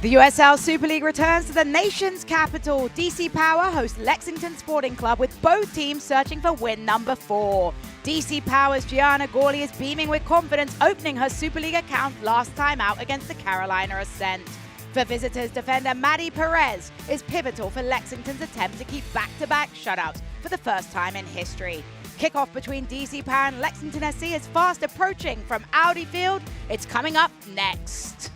The USL Super League returns to the nation's capital. DC Power hosts Lexington Sporting Club with both teams searching for win number 4. DC Power's Gianna Gawley is beaming with confidence, opening her Super League account last time out against the Carolina Ascent. For visitors, defender Maddie Perez is pivotal for Lexington's attempt to keep back-to-back shutouts for the first time in history. Kickoff between DC Power and Lexington SC is fast approaching from Audi Field. It's coming up next.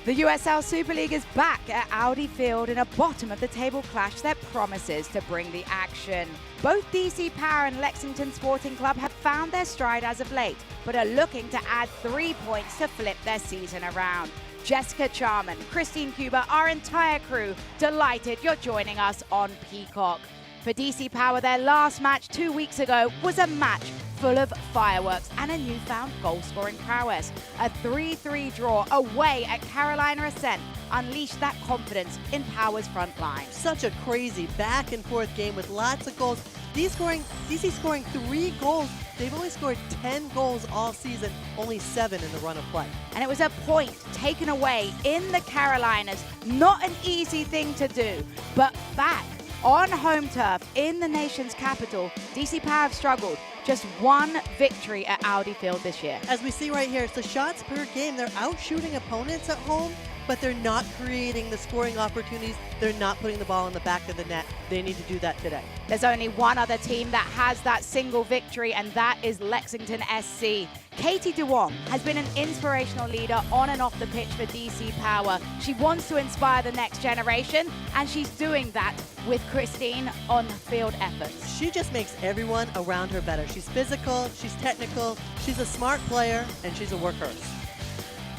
The USL Super League is back at Audi Field in a bottom-of-the-table clash that promises to bring the action. Both DC Power and Lexington Sporting Club have found their stride as of late, but are looking to add 3 points to flip their season around. Jessica Charman, Christine Cuba, our entire crew, delighted you're joining us on Peacock. For DC Power, their last match 2 weeks ago was a match full of fireworks and a newfound goal-scoring prowess. A 3-3 draw away at Carolina Ascent unleashed that confidence in Power's front line. Such a crazy back-and-forth game with lots of goals. DC scoring 3 goals. They've only scored 10 goals all season, only 7 in the run of play. And it was a point taken away in the Carolinas. Not an easy thing to do, but back on home turf in the nation's capital, DC Power have struggled. Just 1 victory at Audi Field this year. As we see right here, it's the shots per game. They're out-shooting opponents at home, but they're not creating the scoring opportunities. They're not putting the ball in the back of the net. They need to do that today. There's only one other team that has that single victory, and that is Lexington SC. Katie Duong has been an inspirational leader on and off the pitch for DC Power. She wants to inspire the next generation, and she's doing that with Christine on field efforts. She just makes everyone around her better. She's physical, she's technical, she's a smart player, and she's a workhorse.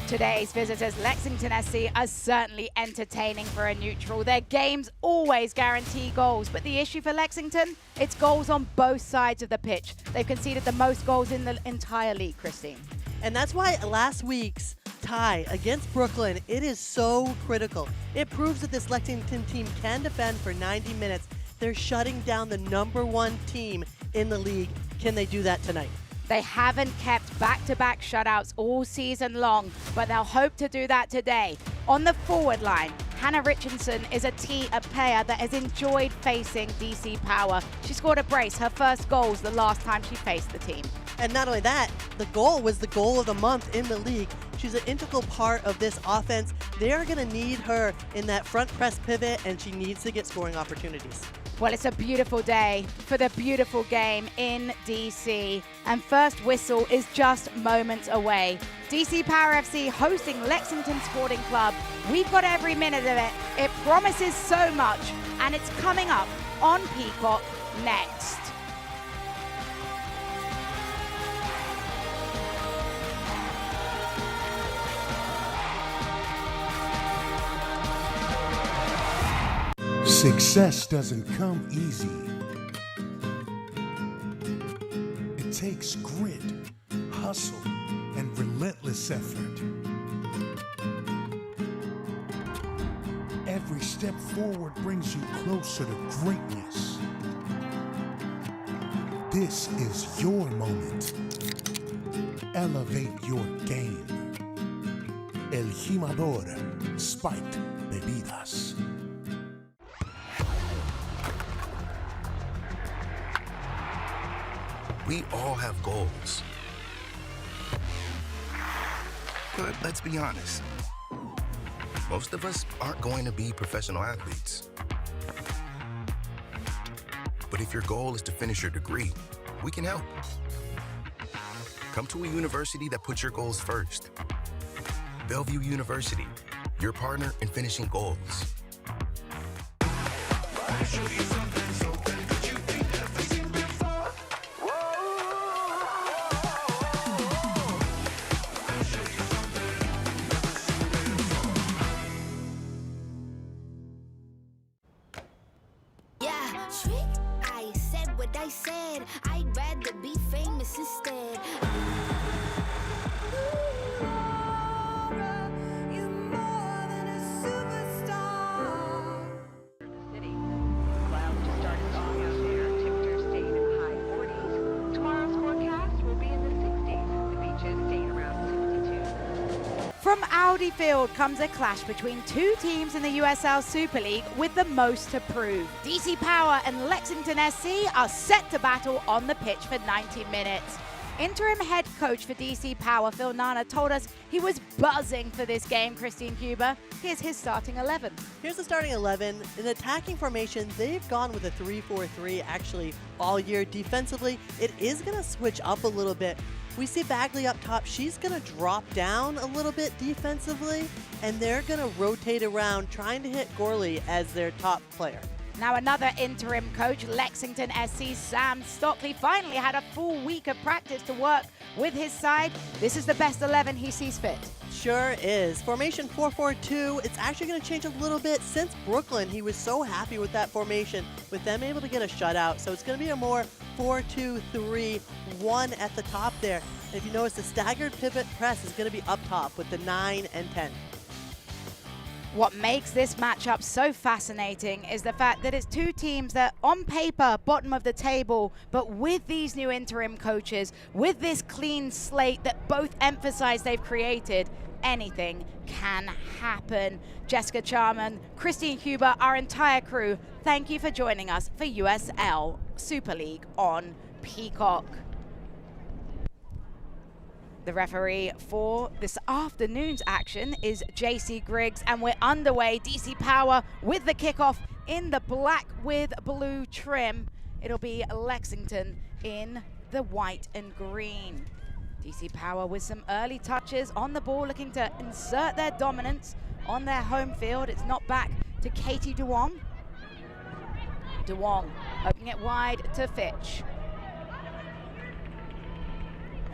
Today's visitors, Lexington SC, are certainly entertaining for a neutral. Their games always guarantee goals, but the issue for Lexington, it's goals on both sides of the pitch. They've conceded the most goals in the entire league, Christine. And that's why last week's tie against Brooklyn, it is so critical. It proves that this Lexington team can defend for 90 minutes. They're shutting down the #1 team in the league. Can they do that tonight? They haven't kept back-to-back shutouts all season long, but they'll hope to do that today. On the forward line, Hannah Richardson is a player that has enjoyed facing DC Power. She scored a brace, her first goals the last time she faced the team. And not only that, the goal was the goal of the month in the league. She's an integral part of this offense. They're going to need her in that front press pivot, and she needs to get scoring opportunities. Well, it's a beautiful day for the beautiful game in DC, and first whistle is just moments away. DC Power FC hosting Lexington Sporting Club. We've got every minute of it. It promises so much, and it's coming up on Peacock next. Success doesn't come easy. It takes grit, hustle, and relentless effort. Every step forward brings you closer to greatness. This is your moment. Elevate your game. El Jimador Spiked Bebidas. We all have goals. But let's be honest. Most of us aren't going to be professional athletes. But if your goal is to finish your degree, we can help. Come to a university that puts your goals first. Bellevue University, your partner in finishing goals. I'd rather be famous instead. From Audi Field comes a clash between two teams in the USL Super League with the most to prove. DC Power and Lexington SC are set to battle on the pitch for 90 minutes. Interim head coach for DC Power, Phil Nana, told us he was buzzing for this game, Christine Huber. Here's his starting 11. Here's the starting 11. In attacking formation, they've gone with a 3-4-3 actually all year. Defensively, it is going to switch up a little bit. We see Bagley up top. She's going to drop down a little bit defensively, and they're going to rotate around trying to hit Gorley as their top player. Now another interim coach, Lexington SC Sam Stockley, finally had a full week of practice to work with his side. This is the best 11 he sees fit. Sure is. Formation 4-4-2, it's actually going to change a little bit. Since Brooklyn, he was so happy with that formation, with them able to get a shutout. So it's going to be a more 4-2-3-1 at the top there. And if you notice, the staggered pivot press is going to be up top with the 9 and 10. What makes this matchup so fascinating is the fact that it's two teams that on paper bottom of the table, but with these new interim coaches, with this clean slate that both emphasize they've created, anything can happen. Jessica Charman, Christine Huber, our entire crew, thank you for joining us for USL Super League on Peacock. The referee for this afternoon's action is JC Griggs, and we're underway. DC Power with the kickoff in the black with blue trim. It'll be Lexington in the white and green. DC Power with some early touches on the ball, looking to insert their dominance on their home field. It's not back to Katie Duong. Duong opening it wide to Fitch.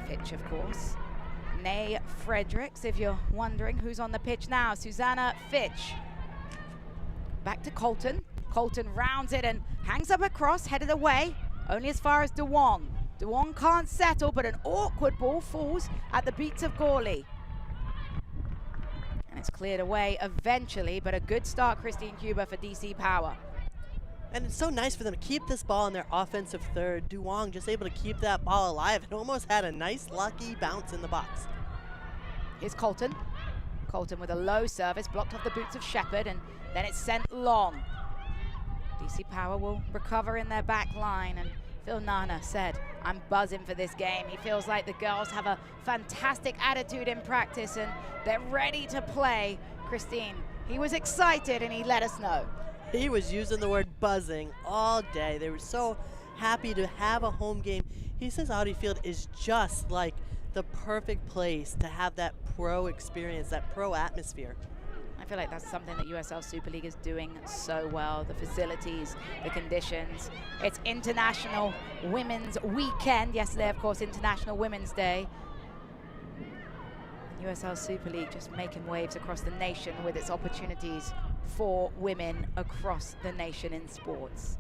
Fitch, of course. Nay Fredericks, if you're wondering who's on the pitch now. Susanna Fitch. Back to Colton. Colton rounds it and hangs up a cross, headed away, only as far as Duong. Duong can't settle, but an awkward ball falls at the beats of Gorley. And it's cleared away eventually, but a good start, Christine Huber, for DC Power. And it's so nice for them to keep this ball in their offensive third. Duong just able to keep that ball alive and almost had a nice lucky bounce in the box. Here's Colton. Colton with a low service, blocked off the boots of Shepherd, and then it's sent long. DC Power will recover in their back line, and Phil Nana said, I'm buzzing for this game. He feels like the girls have a fantastic attitude in practice and they're ready to play. Christine, he was excited and he let us know. He was using the word buzzing all day. They were so happy to have a home game. He says Audi Field is just like the perfect place to have that pro experience, that pro atmosphere. I feel like that's something that USL Super League is doing so well. The facilities, the conditions. It's International Women's Weekend. Yesterday, of course, International Women's Day. USL Super League just making waves across the nation with its opportunities for women across the nation in sports.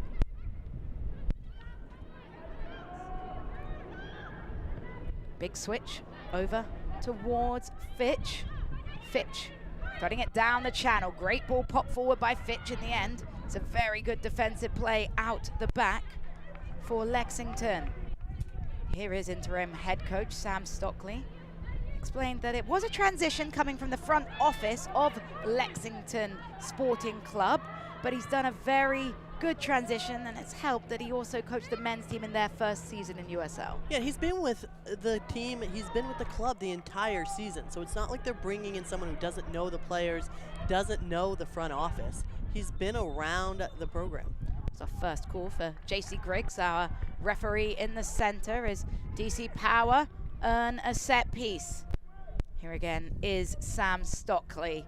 Big switch over towards Fitch. Fitch threading it down the channel. Great ball pop forward by Fitch in the end. It's a very good defensive play out the back for Lexington. Here is interim head coach Sam Stockley. Explained that it was a transition coming from the front office of Lexington Sporting Club, but he's done a very good transition, and it's helped that he also coached the men's team in their first season in USL. Yeah, he's been with the team, he's been with the club the entire season, so it's not like they're bringing in someone who doesn't know the players, doesn't know the front office. He's been around the program. It's our first call for JC Griggs, our referee in the center, as DC Power earn a set piece. Here again is Sam Stockley.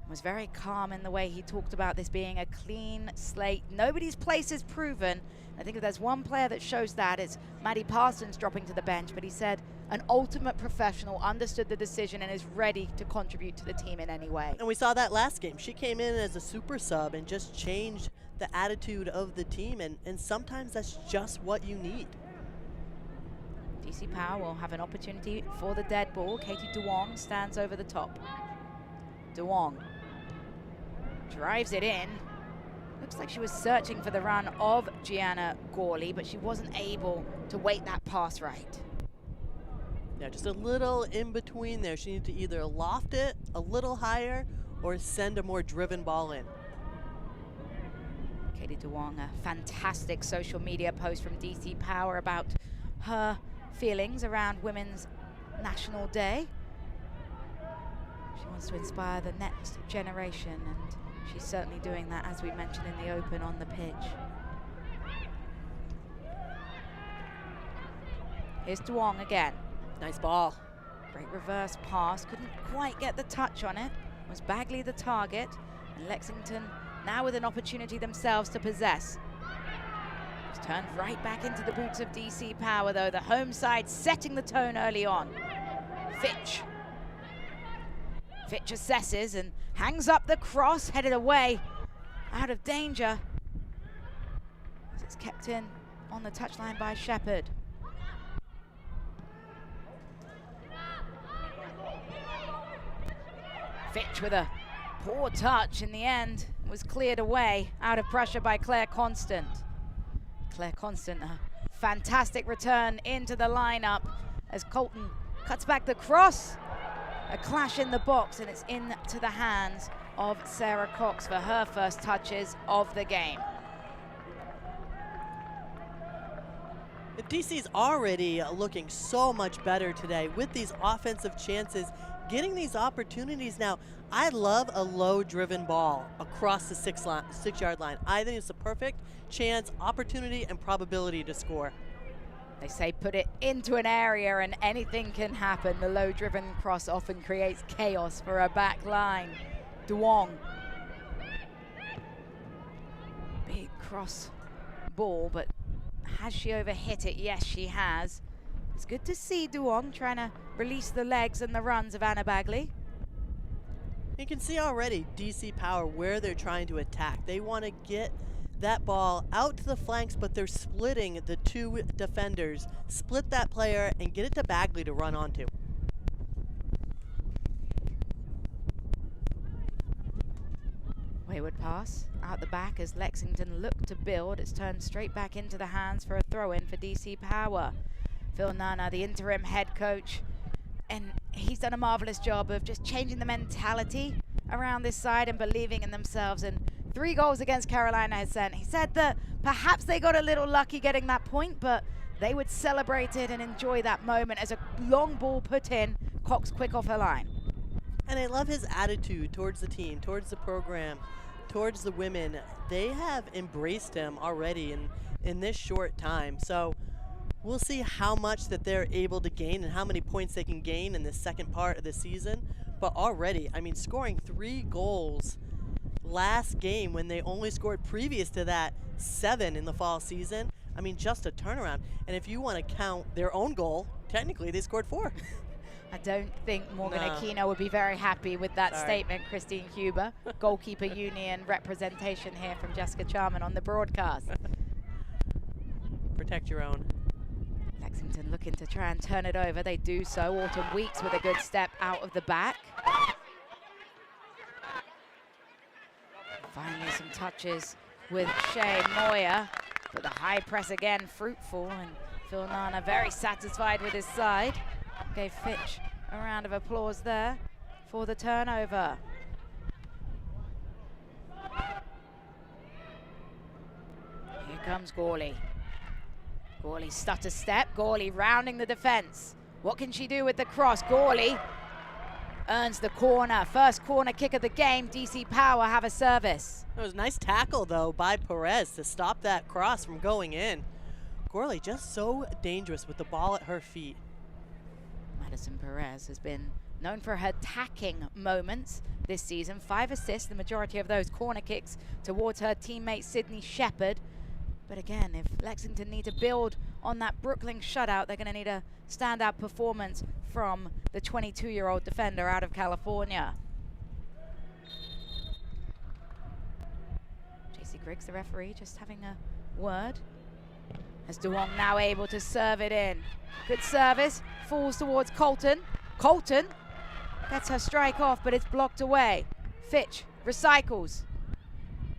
Was very calm in the way he talked about this being a clean slate. Nobody's place is proven. I think if there's one player that shows that, it's Maddie Parsons dropping to the bench, but he said an ultimate professional, understood the decision and is ready to contribute to the team in any way. And we saw that last game. She came in as a super sub and just changed the attitude of the team, and sometimes that's just what you need. DC Power will have an opportunity for the dead ball. Katie Duong stands over the top. Duong drives it in. Looks like she was searching for the run of Gianna Gorley, but she wasn't able to wait that pass right. Yeah, just a little in between there. She needs to either loft it a little higher or send a more driven ball in. Katie DeWong, a fantastic social media post from DC Power about her feelings around Women's National Day. She wants to inspire the next generation, and she's certainly doing that, as we mentioned in the Open, on the pitch. Here's DeWong again. Nice ball. Great reverse pass, couldn't quite get the touch on it. Was Bagley the target? And Lexington now with an opportunity themselves to possess. It's turned right back into the boots of DC Power, though. The home side setting the tone early on. Fitch assesses and hangs up the cross, headed away, out of danger, as it's kept in on the touchline by Shepherd. Fitch with a poor touch in the end, was cleared away, out of pressure by Claire Constant. Claire Constant, a fantastic return into the lineup as Colton cuts back the cross. A clash in the box, and it's into the hands of Sarah Cox for her first touches of the game. DC's already looking so much better today with these offensive chances, getting these opportunities now. I love a low-driven ball across the 6-yard line. I think it's the perfect chance, opportunity, and probability to score. They say put it into an area and anything can happen. The low-driven cross often creates chaos for a back line. DeWong. Big cross ball, but has she overhit it? Yes, she has. It's good to see DeWong trying to release the legs and the runs of Anna Bagley. You can see already DC Power where they're trying to attack. They want to get that ball out to the flanks, but they're splitting the two defenders, split that player, and get it to Bagley to run onto. Wayward pass out the back as Lexington look to build. It's turned straight back into the hands for a throw-in for DC Power. Phil Nana, the interim head coach, and he's done a marvelous job of just changing the mentality around this side and believing in themselves. And 3 goals against Carolina has sent. He said that perhaps they got a little lucky getting that point, but they would celebrate it and enjoy that moment as a long ball put in, Cox quick off her line. And I love his attitude towards the team, towards the program, towards the women. They have embraced him already in this short time. So we'll see how much that they're able to gain and how many points they can gain in the second part of the season. But already, I mean, scoring 3 goals last game when they only scored previous to that 7 in the fall season. I mean, just a turnaround. And if you want to count their own goal, technically they scored 4. I don't think Morgan Aquino would be very happy with that statement, Christine Huber. Goalkeeper union representation here from Jessica Charman on the broadcast. Protect your own. Lexington looking to try and turn it over. They do so. Autumn Weeks with a good step out of the back. Finally some touches with Shea Moyer, but the high press again fruitful, and Phil Nana very satisfied with his side. Gave Fitch a round of applause there for the turnover. Here comes Gawley. Gawley stutter step, Gawley rounding the defense. What can she do with the cross? Gawley earns the corner. First corner kick of the game. DC Power have a service. It was a nice tackle, though, by Perez to stop that cross from going in. Gawley just so dangerous with the ball at her feet. Madison Perez has been known for her attacking moments this season. 5 assists, the majority of those corner kicks towards her teammate Sydney Shepherd. But again, if Lexington need to build on that Brooklyn shutout, they're going to need a standout performance from the 22-year-old defender out of California. JC Griggs, the referee, just having a word. As DeWong now able to serve it in. Good service, falls towards Colton. Colton gets her strike off, but it's blocked away. Fitch recycles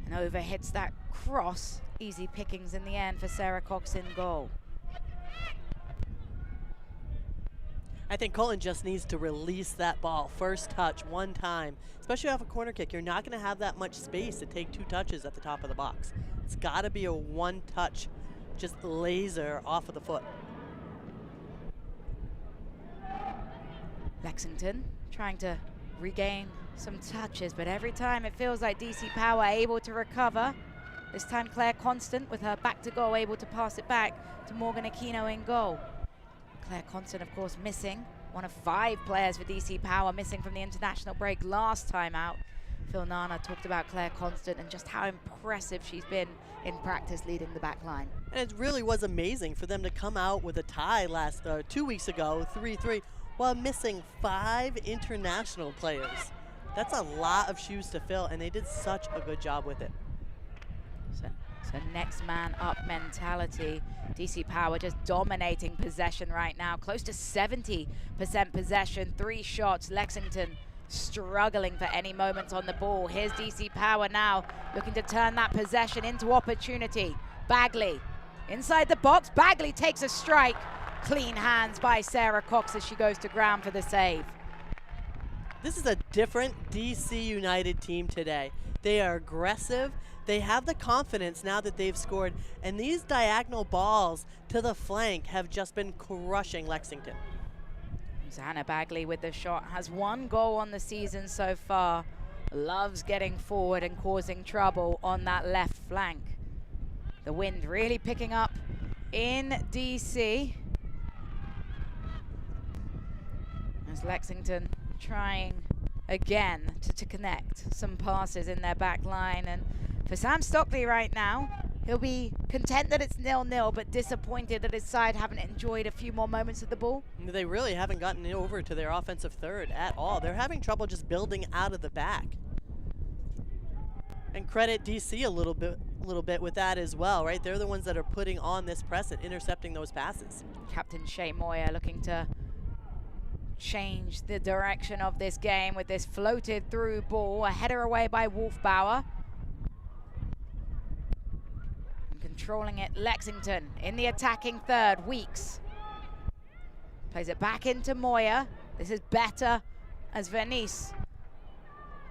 and overhits that cross. Easy pickings in the end for Sarah Cox in goal. I think Colton just needs to release that ball. First touch, one time. Especially off a corner kick, you're not going to have that much space to take 2 touches at the top of the box. It's got to be a one touch, just laser off of the foot. Lexington trying to regain some touches, but every time it feels like DC Power able to recover. This time Claire Constant with her back to goal, able to pass it back to Morgan Aquino in goal. Claire Constant, of course, missing. One of 5 players for DC Power missing from the international break last time out. Phil Nana talked about Claire Constant and just how impressive she's been in practice leading the back line. And it really was amazing for them to come out with a tie 2 weeks ago, 3-3, while missing 5 international players. That's a lot of shoes to fill, and they did such a good job with it. So next man up mentality. DC Power just dominating possession right now. Close to 70% possession, 3 shots. Lexington struggling for any moments on the ball. Here's DC Power now looking to turn that possession into opportunity. Bagley inside the box. Bagley takes a strike. Clean hands by Sarah Cox as she goes to ground for the save. This is a different DC United team today. They are aggressive. They have the confidence now that they've scored, and these diagonal balls to the flank have just been crushing Lexington. Susanna Bagley with the shot, has 1 goal on the season so far. Loves getting forward and causing trouble on that left flank. The wind really picking up in DC. As Lexington trying again to connect some passes in their back line. And for Sam Stockley right now, he'll be content that it's 0-0, but disappointed that his side haven't enjoyed a few more moments of the ball. They really haven't gotten over to their offensive third at all. They're having trouble just building out of the back. And credit DC a little bit with that as well, right? They're the ones that are putting on this press and intercepting those passes. Captain Shea Moyer looking to change the direction of this game with this floated through ball. A header away by Wolfbauer. Controlling it, Lexington in the attacking third. Weeks plays it back into Moyer. This is better as Vernice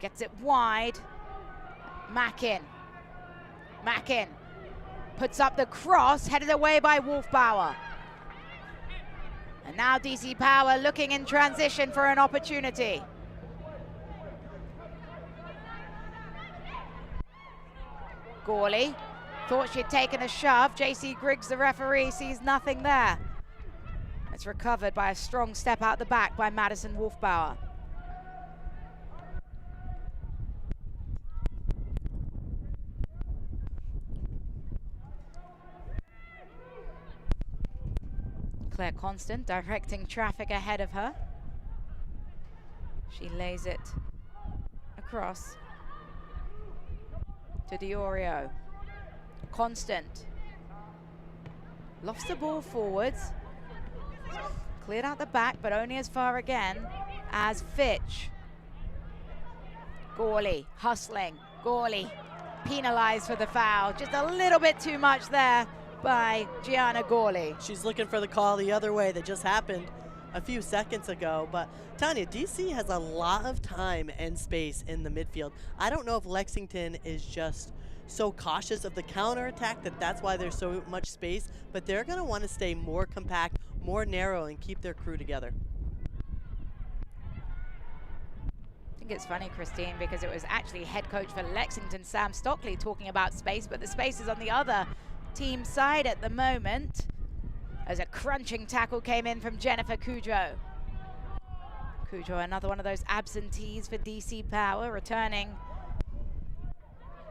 gets it wide. Mackin puts up the cross, headed away by Wolfbauer. And now DC Power looking in transition for an opportunity. Gawley thought she'd taken a shove. JC Griggs, the referee, sees nothing there. It's recovered by a strong step out the back by Madison Wolfbauer. Claire Constant directing traffic ahead of her. She lays it across to Diorio. Constant lofts the ball forwards, cleared out the back, but only as far again as Fitch. Gawley hustling. Gawley penalized for the foul. Just a little bit too much there by Gianna Gawley. She's looking for the call the other way that just happened a few seconds ago. But Tanya, DC has a lot of time and space in the midfield. I don't know if Lexington is just so cautious of the counterattack that's why there's so much space, but they're going to want to stay more compact, more narrow, and keep their crew together. I think it's funny, Christine, because it was actually head coach for Lexington, Sam Stockley, talking about space, but the space is on the other team side at the moment, as a crunching tackle came in from Jennifer Cujo. Cujo, another one of those absentees for DC Power, returning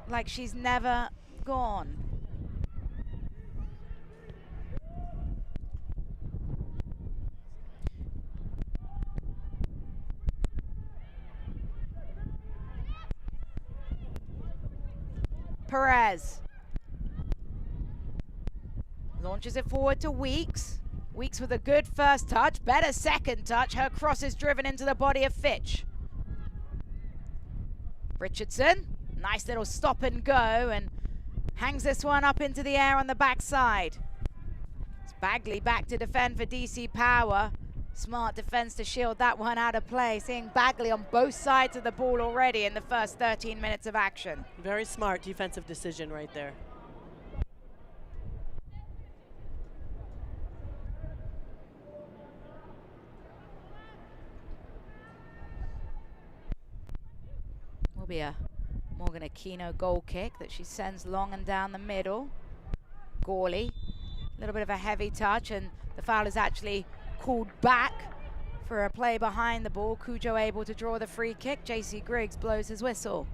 like she's never gone. Perez launches it forward to Weeks. Weeks with a good first touch, better second touch. Her cross is driven into the body of Fitch. Richardson, nice little stop and go, and hangs this one up into the air on the backside. It's Bagley back to defend for DC Power. Smart defense to shield that one out of play. Seeing Bagley on both sides of the ball already in the first 13 minutes of action. Very smart defensive decision right there. Will be a Morgan Aquino goal kick that she sends long and down the middle. Gawley, a little bit of a heavy touch, and the foul is actually called back for a play behind the ball. Cujo able to draw the free kick. JC Griggs blows his whistle.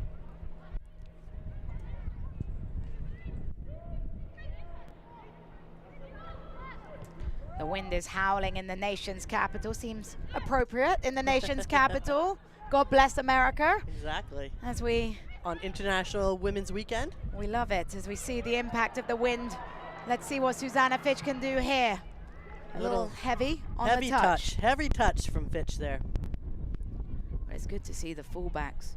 The wind is howling in the nation's capital. Seems appropriate in the nation's capital. God bless America. Exactly. As we... On International Women's Weekend. We love it as we see the impact of the wind. Let's see what Susanna Fitch can do here. A little heavy on the touch. Heavy touch from Fitch there. But it's good to see the fullbacks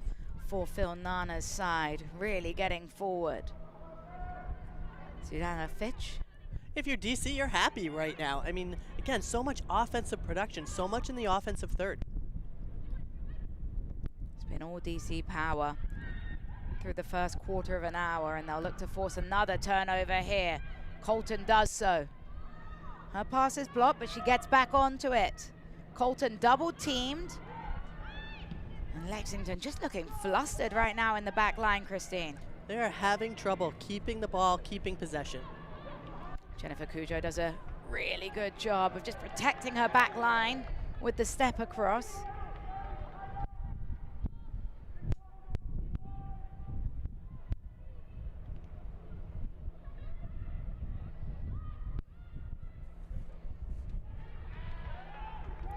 for Phil Nana's side really getting forward. Susanna Fitch. If you're DC, you're happy right now. I mean, again, so much offensive production, so much in the offensive third. It's been all DC power through the first quarter of an hour, and they'll look to force another turnover here. Colton does so. Her pass is blocked, but she gets back onto it. Colton double teamed. And Lexington just looking flustered right now in the back line, Christine. They are having trouble keeping the ball, keeping possession. Jennifer Cujo does a really good job of just protecting her back line with the step across.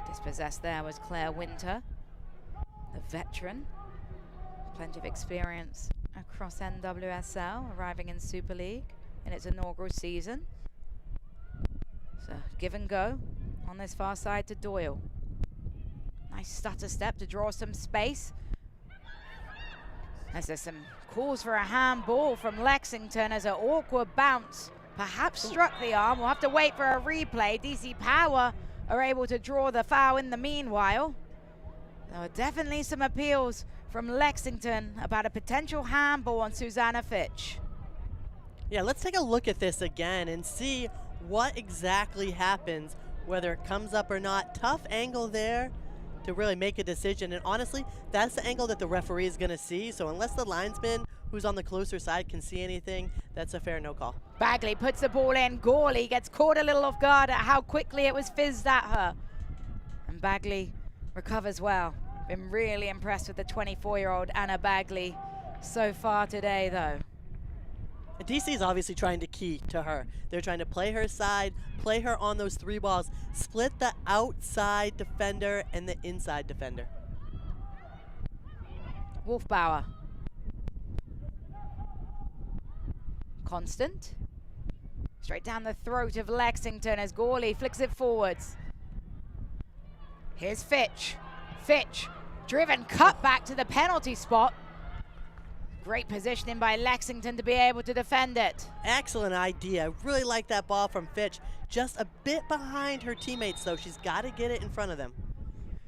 Dispossessed there was Claire Winter, the veteran. Plenty of experience across NWSL, arriving in Super League in its inaugural season. So give and go on this far side to Doyle. Nice stutter step to draw some space. As there's some calls for a handball from Lexington as an awkward bounce perhaps struck the arm. We'll have to wait for a replay. DC Power are able to draw the foul in the meanwhile. There are definitely some appeals from Lexington about a potential handball on Susanna Fitch. Yeah, let's take a look at this again and see what exactly happens, whether it comes up or not. Tough angle there to really make a decision, and honestly, that's the angle that the referee is going to see, so unless the linesman who's on the closer side can see anything, that's a fair no call. Bagley puts the ball in. Gawley gets caught a little off guard at how quickly it was fizzed at her. And Bagley recovers well. Been really impressed with the 24-year-old Anna Bagley so far today, though. DC is obviously trying to key to her. They're trying to play her side, play her on those three balls, split the outside defender and the inside defender. Wolfbauer. Constant. Straight down the throat of Lexington as Gawley flicks it forwards. Here's Fitch. Fitch, driven cut back to the penalty spot. Great positioning by Lexington to be able to defend it. Excellent idea. Really like that ball from Fitch. Just a bit behind her teammates, though. She's got to get it in front of them.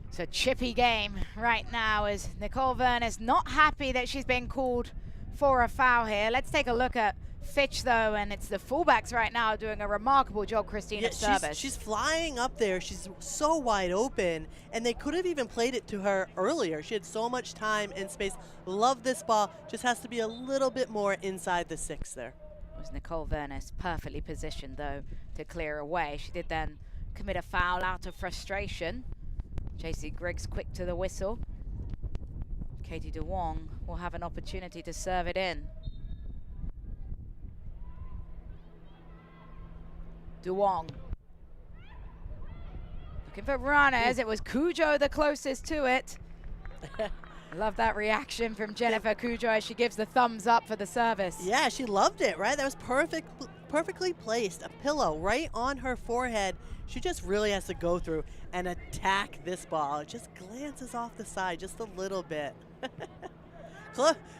It's a chippy game right now as Nicole Vernis not happy that she's been called for a foul here. Let's take a look at Fitch, though, and it's the fullbacks right now doing a remarkable job, Christine, of service. She's flying up there. She's so wide open, and they could have even played it to her earlier. She had so much time and space. Love this ball. Just has to be a little bit more inside the six there. It was Nicole Vernis perfectly positioned, though, to clear away. She did then commit a foul out of frustration. JC Griggs quick to the whistle. Katie DeWong will have an opportunity to serve it in. DeWong. Looking for runners. It was Cujo the closest to it. I love that reaction from Jennifer Cujo as she gives the thumbs up for the service. Yeah, she loved it, right? That was perfectly placed. A pillow right on her forehead. She just really has to go through and attack this ball. It just glances off the side just a little bit.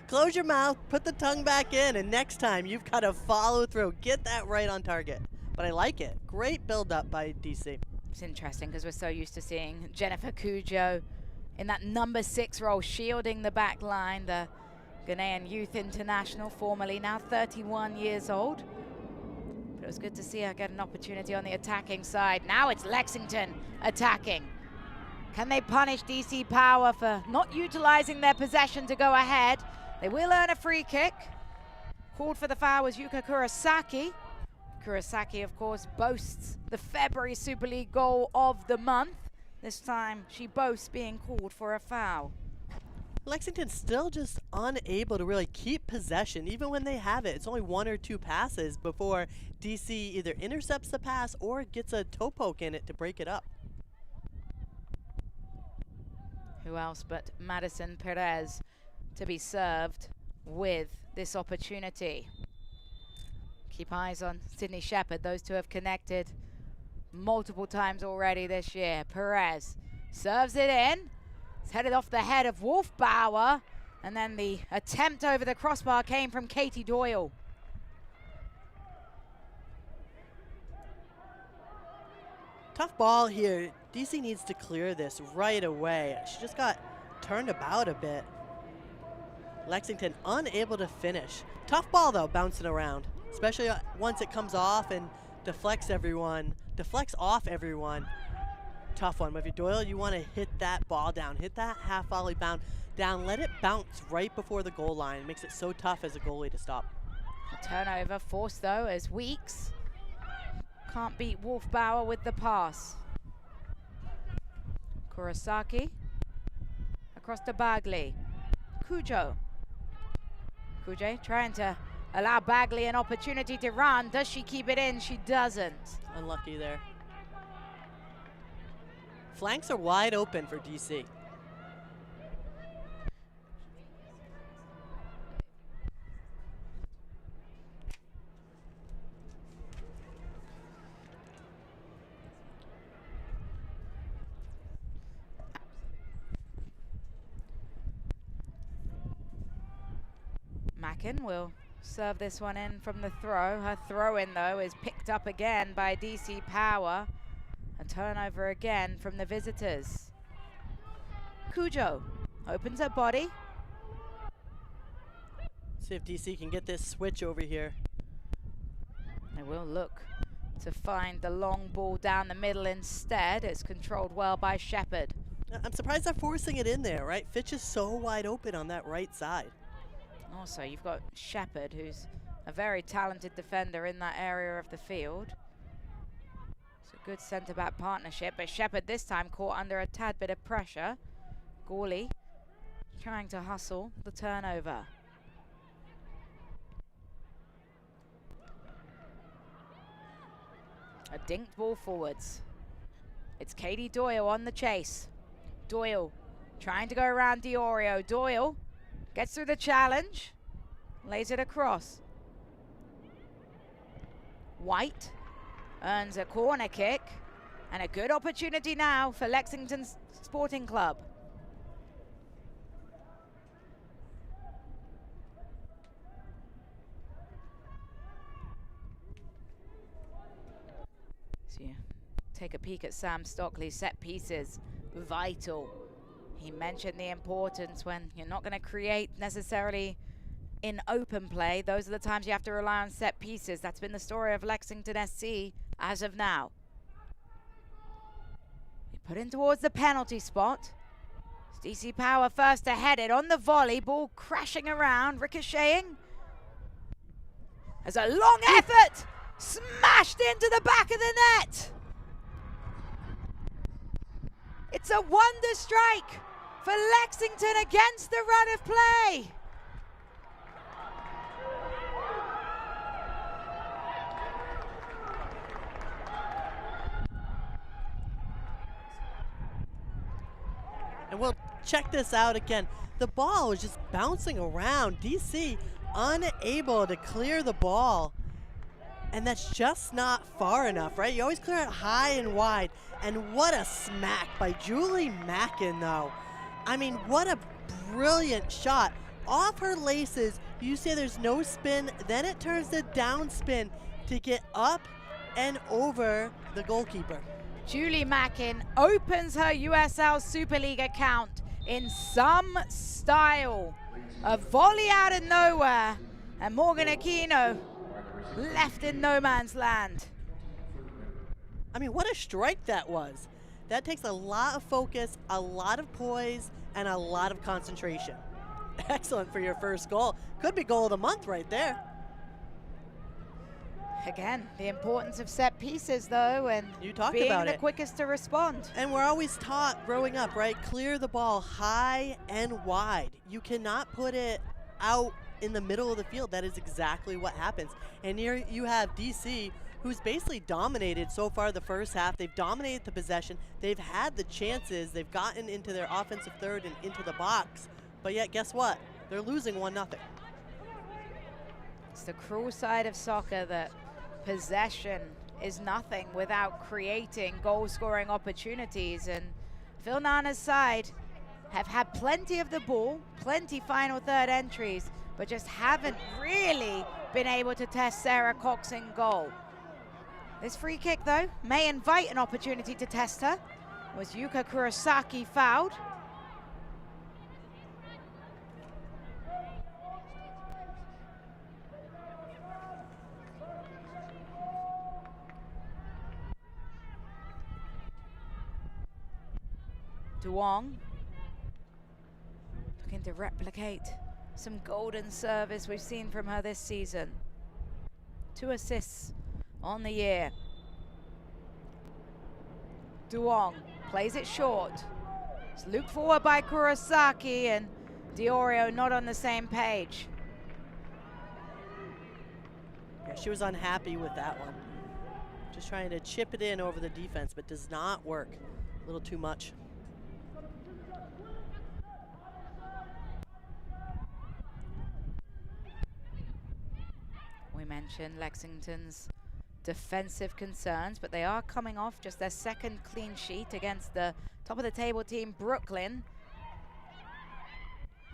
Close your mouth, put the tongue back in, and next time you've got to follow through. Get that right on target. But I like it. Great build up by DC. It's interesting because we're so used to seeing Jennifer Cujo in that number 6 role, shielding the back line, the Ghanaian youth international, formerly now 31 years old. But it was good to see her get an opportunity on the attacking side. Now it's Lexington attacking. Can they punish DC Power for not utilizing their possession to go ahead? They will earn a free kick. Called for the foul was Yuka Kurosaki. Kurosaki, of course, boasts the February Super League goal of the month. This time, she boasts being called for a foul. Lexington's still just unable to really keep possession, even when they have it. It's only 1 or 2 passes before DC either intercepts the pass or gets a toe poke in it to break it up. Who else but Madison Perez to be served with this opportunity? Keep eyes on Sydney Shepherd. Those two have connected multiple times already this year. Perez serves it in. It's headed off the head of Wolfbauer. And then the attempt over the crossbar came from Katie Doyle. Tough ball here. DC needs to clear this right away. She just got turned about a bit. Lexington unable to finish. Tough ball though, bouncing around. Especially once it comes off and deflects off everyone. Tough one. But if you're Doyle, you want to hit that ball down. Hit that half volley bound down. Let it bounce right before the goal line. It makes it so tough as a goalie to stop. A turnover forced though as Weeks can't beat Wolfbauer with the pass. Kurosaki across to Bagley. Cujo trying to allow Bagley an opportunity to run. Does she keep it in? She doesn't. Unlucky there. Flanks are wide open for DC. Mackin will serve this one in from the throw. Her throw-in, though, is picked up again by DC Power. A turnover again from the visitors. Cujo opens her body. See if DC can get this switch over here. They will look to find the long ball down the middle instead. It's controlled well by Shepherd. I'm surprised they're forcing it in there, right? Fitch is so wide open on that right side. Also, you've got Shepherd, who's a very talented defender in that area of the field. It's a good centre-back partnership, but Shepherd this time caught under a tad bit of pressure. Gawley trying to hustle the turnover. A dinked ball forwards. It's Katie Doyle on the chase. Doyle trying to go around Diorio. Doyle gets through the challenge, lays it across. White earns a corner kick, and a good opportunity now for Lexington Sporting Club. So you take a peek at Sam Stockley's set pieces, vital. He mentioned the importance when you're not going to create necessarily in open play. Those are the times you have to rely on set pieces. That's been the story of Lexington SC as of now. He put in towards the penalty spot. It's DC Power first to head it on the volley. Ball crashing around, ricocheting. As a long effort, smashed into the back of the net. It's a wonder strike for Lexington against the run of play. And we'll check this out again. The ball was just bouncing around. DC unable to clear the ball. And that's just not far enough, right? You always clear it high and wide. And what a smack by Julie Mackin, though. I mean, what a brilliant shot. Off her laces, you see there's no spin, then it turns to down spin to get up and over the goalkeeper. Julie Mackin opens her USL Super League account in some style. A volley out of nowhere, and Morgan Aquino left in no man's land. I mean, what a strike that was. That takes a lot of focus, a lot of poise, and a lot of concentration. Excellent for your first goal. Could be goal of the month right there. Again, the importance of set pieces, though, and You talked being about the it. quickest to respond. And we're always taught growing up, right? Clear the ball high and wide. You cannot put it out in the middle of the field. That is exactly what happens. And here you have DC, who's basically dominated so far the first half. They've dominated the possession. They've had the chances. They've gotten into their offensive third and into the box. But yet, guess what? They're losing 1-0. It's the cruel side of soccer that possession is nothing without creating goal-scoring opportunities. And Phil Nana's side have had plenty of the ball, plenty final third entries, but just haven't really been able to test Sarah Cox in goal. This free kick, though, may invite an opportunity to test her. Was Yuka Kurosaki fouled? Duong looking to replicate some golden service we've seen from her this season. 2 assists on the year. Duong plays it short. It's looped forward by Kurosaki, and Diorio not on the same page. Yeah, she was unhappy with that one. Just trying to chip it in over the defense, but does not work. A little too much. We mentioned Lexington's defensive concerns, but they are coming off just their second clean sheet against the top of the table team, Brooklyn.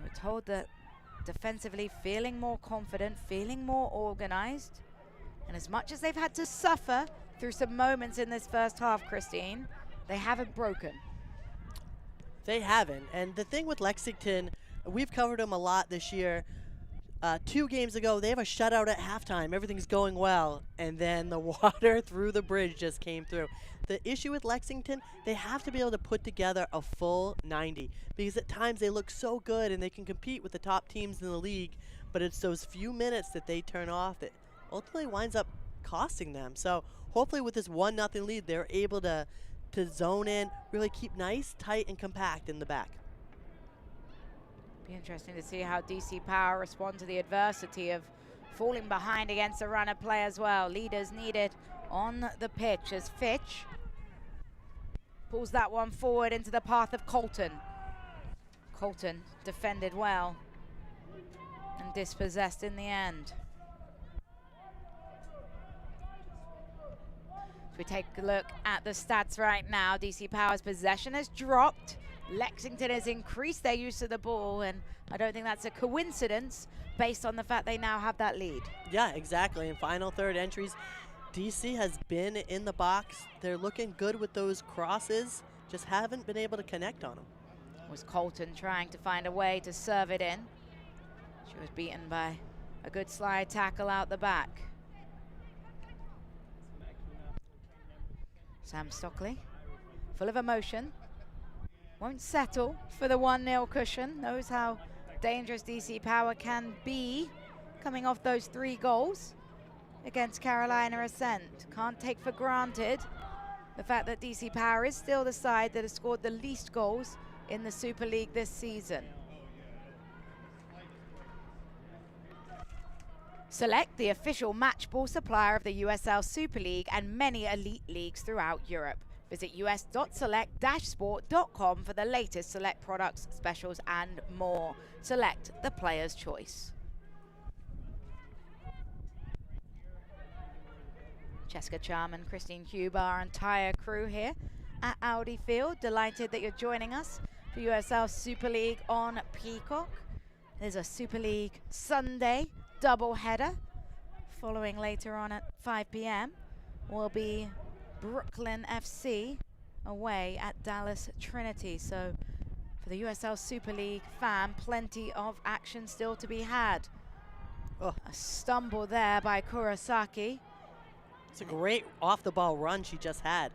We're told that defensively feeling more confident, feeling more organized. And as much as they've had to suffer through some moments in this first half, Christine, they haven't broken. They haven't. And the thing with Lexington, we've covered them a lot this year. 2 games ago, they have a shutout at halftime. Everything's going well. And then the water through the bridge just came through. The issue with Lexington, they have to be able to put together a full 90. Because at times they look so good and they can compete with the top teams in the league. But it's those few minutes that they turn off that ultimately winds up costing them. So hopefully with this 1-0 lead, they're able to zone in, really keep nice, tight, and compact in the back. Be interesting to see how DC Power respond to the adversity of falling behind against a runner play as well. Leaders needed on the pitch as Fitch pulls that one forward into the path of Colton. Colton defended well and dispossessed in the end. If we take a look at the stats right now, DC Power's possession has dropped. Lexington has increased their use of the ball, and I don't think that's a coincidence based on the fact they now have that lead. Yeah, exactly. In final third entries, DC has been in the box. They're looking good with those crosses, just haven't been able to connect on them. Was Colton trying to find a way to serve it in. She was beaten by a good slide tackle out the back. Sam Stockley, full of emotion. Won't settle for the 1-0 cushion. Knows how dangerous DC Power can be coming off those 3 goals against Carolina Ascent. Can't take for granted the fact that DC Power is still the side that has scored the least goals in the Super League this season. Select, the official match ball supplier of the USL Super League and many elite leagues throughout Europe. Visit us.select-sport.com for the latest Select products, specials, and more. Select, the player's choice. Jessica Charman, Christine Huber, our entire crew here at Audi Field. Delighted that you're joining us for USL Super League on Peacock. There's a Super League Sunday double header following later on at 5 p.m. We'll be Brooklyn FC away at Dallas Trinity. So for the USL Super League fan, plenty of action still to be had. Oh. A stumble there by Kurosaki. It's a great off-the-ball run she just had.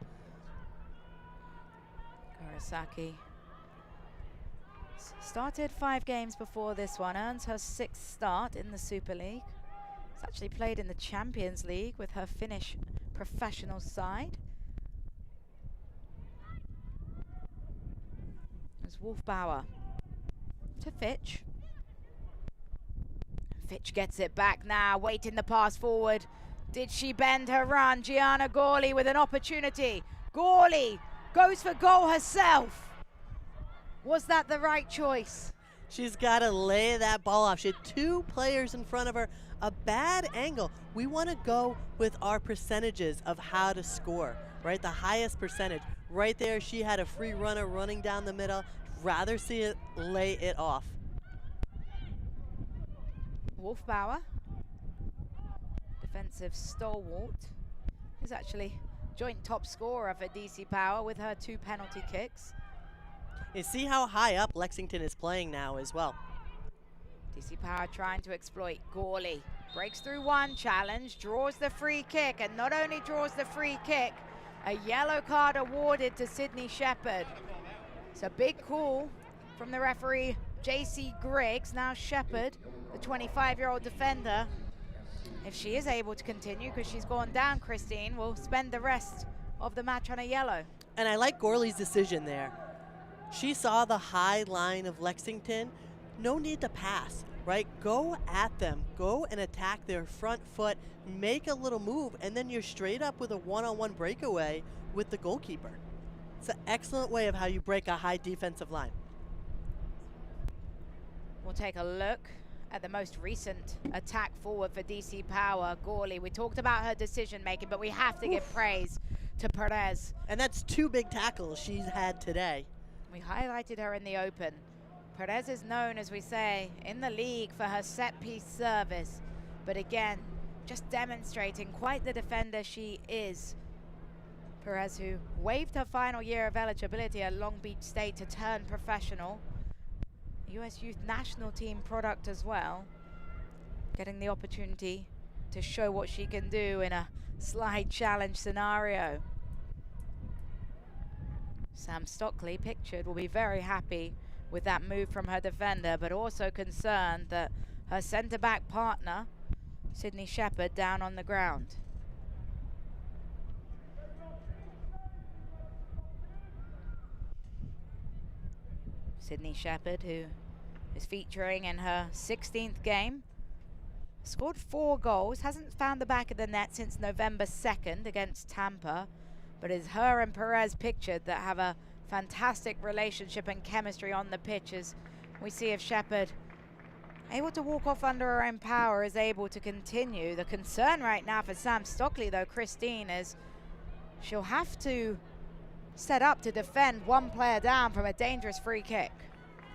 Kurosaki started 5 games before this one, earns her 6th start in the Super League. She's actually played in the Champions League with her Finnish professional side. There's Wolfbauer to Fitch. Fitch gets it back now, waiting the pass forward. Did she bend her run? Gianna Gawley with an opportunity. Gawley goes for goal herself. Was that the right choice? She's got to lay that ball off. She had 2 players in front of her. A bad angle. We want to go with our percentages of how to score, right? The highest percentage. Right there, she had a free runner running down the middle. Rather see it lay it off. Wolfbauer, defensive stalwart, is actually joint top scorer for DC Power with her 2 penalty kicks. You see how high up Lexington is playing now as well. DC Power trying to exploit. Gawley breaks through one challenge, draws the free kick, and not only draws the free kick, a yellow card awarded to Sydney Shepherd. It's a big call from the referee, JC Griggs. Now Shepherd, the 25-year-old defender, if she is able to continue, because she's gone down, Christine, will spend the rest of the match on a yellow. And I like Gawley's decision there. She saw the high line of Lexington. No need to pass, right? Go at them. Go and attack their front foot. Make a little move, and then you're straight up with a one-on-one breakaway with the goalkeeper. It's an excellent way of how you break a high defensive line. We'll take a look at the most recent attack forward for DC Power, Gawley. We talked about her decision making, but we have to give praise to Perez. And that's 2 big tackles she's had today. We highlighted her in the open. Perez is known, as we say, in the league for her set-piece service. But again, just demonstrating quite the defender she is. Perez, who waived her final year of eligibility at Long Beach State to turn professional. US Youth National Team product as well. Getting the opportunity to show what she can do in a slide challenge scenario. Sam Stockley, pictured, will be very happy with that move from her defender, but also concerned that her centre-back partner, Sydney Shepherd, down on the ground. Sydney Shepherd, who is featuring in her 16th game, scored 4 goals, hasn't found the back of the net since November 2nd against Tampa, but it's her and Perez pictured that have a fantastic relationship and chemistry on the pitch, as we see if Shepherd, able to walk off under her own power, is able to continue. The concern right now for Sam Stockley, though, Christine, is she'll have to set up to defend 1 player down from a dangerous free kick.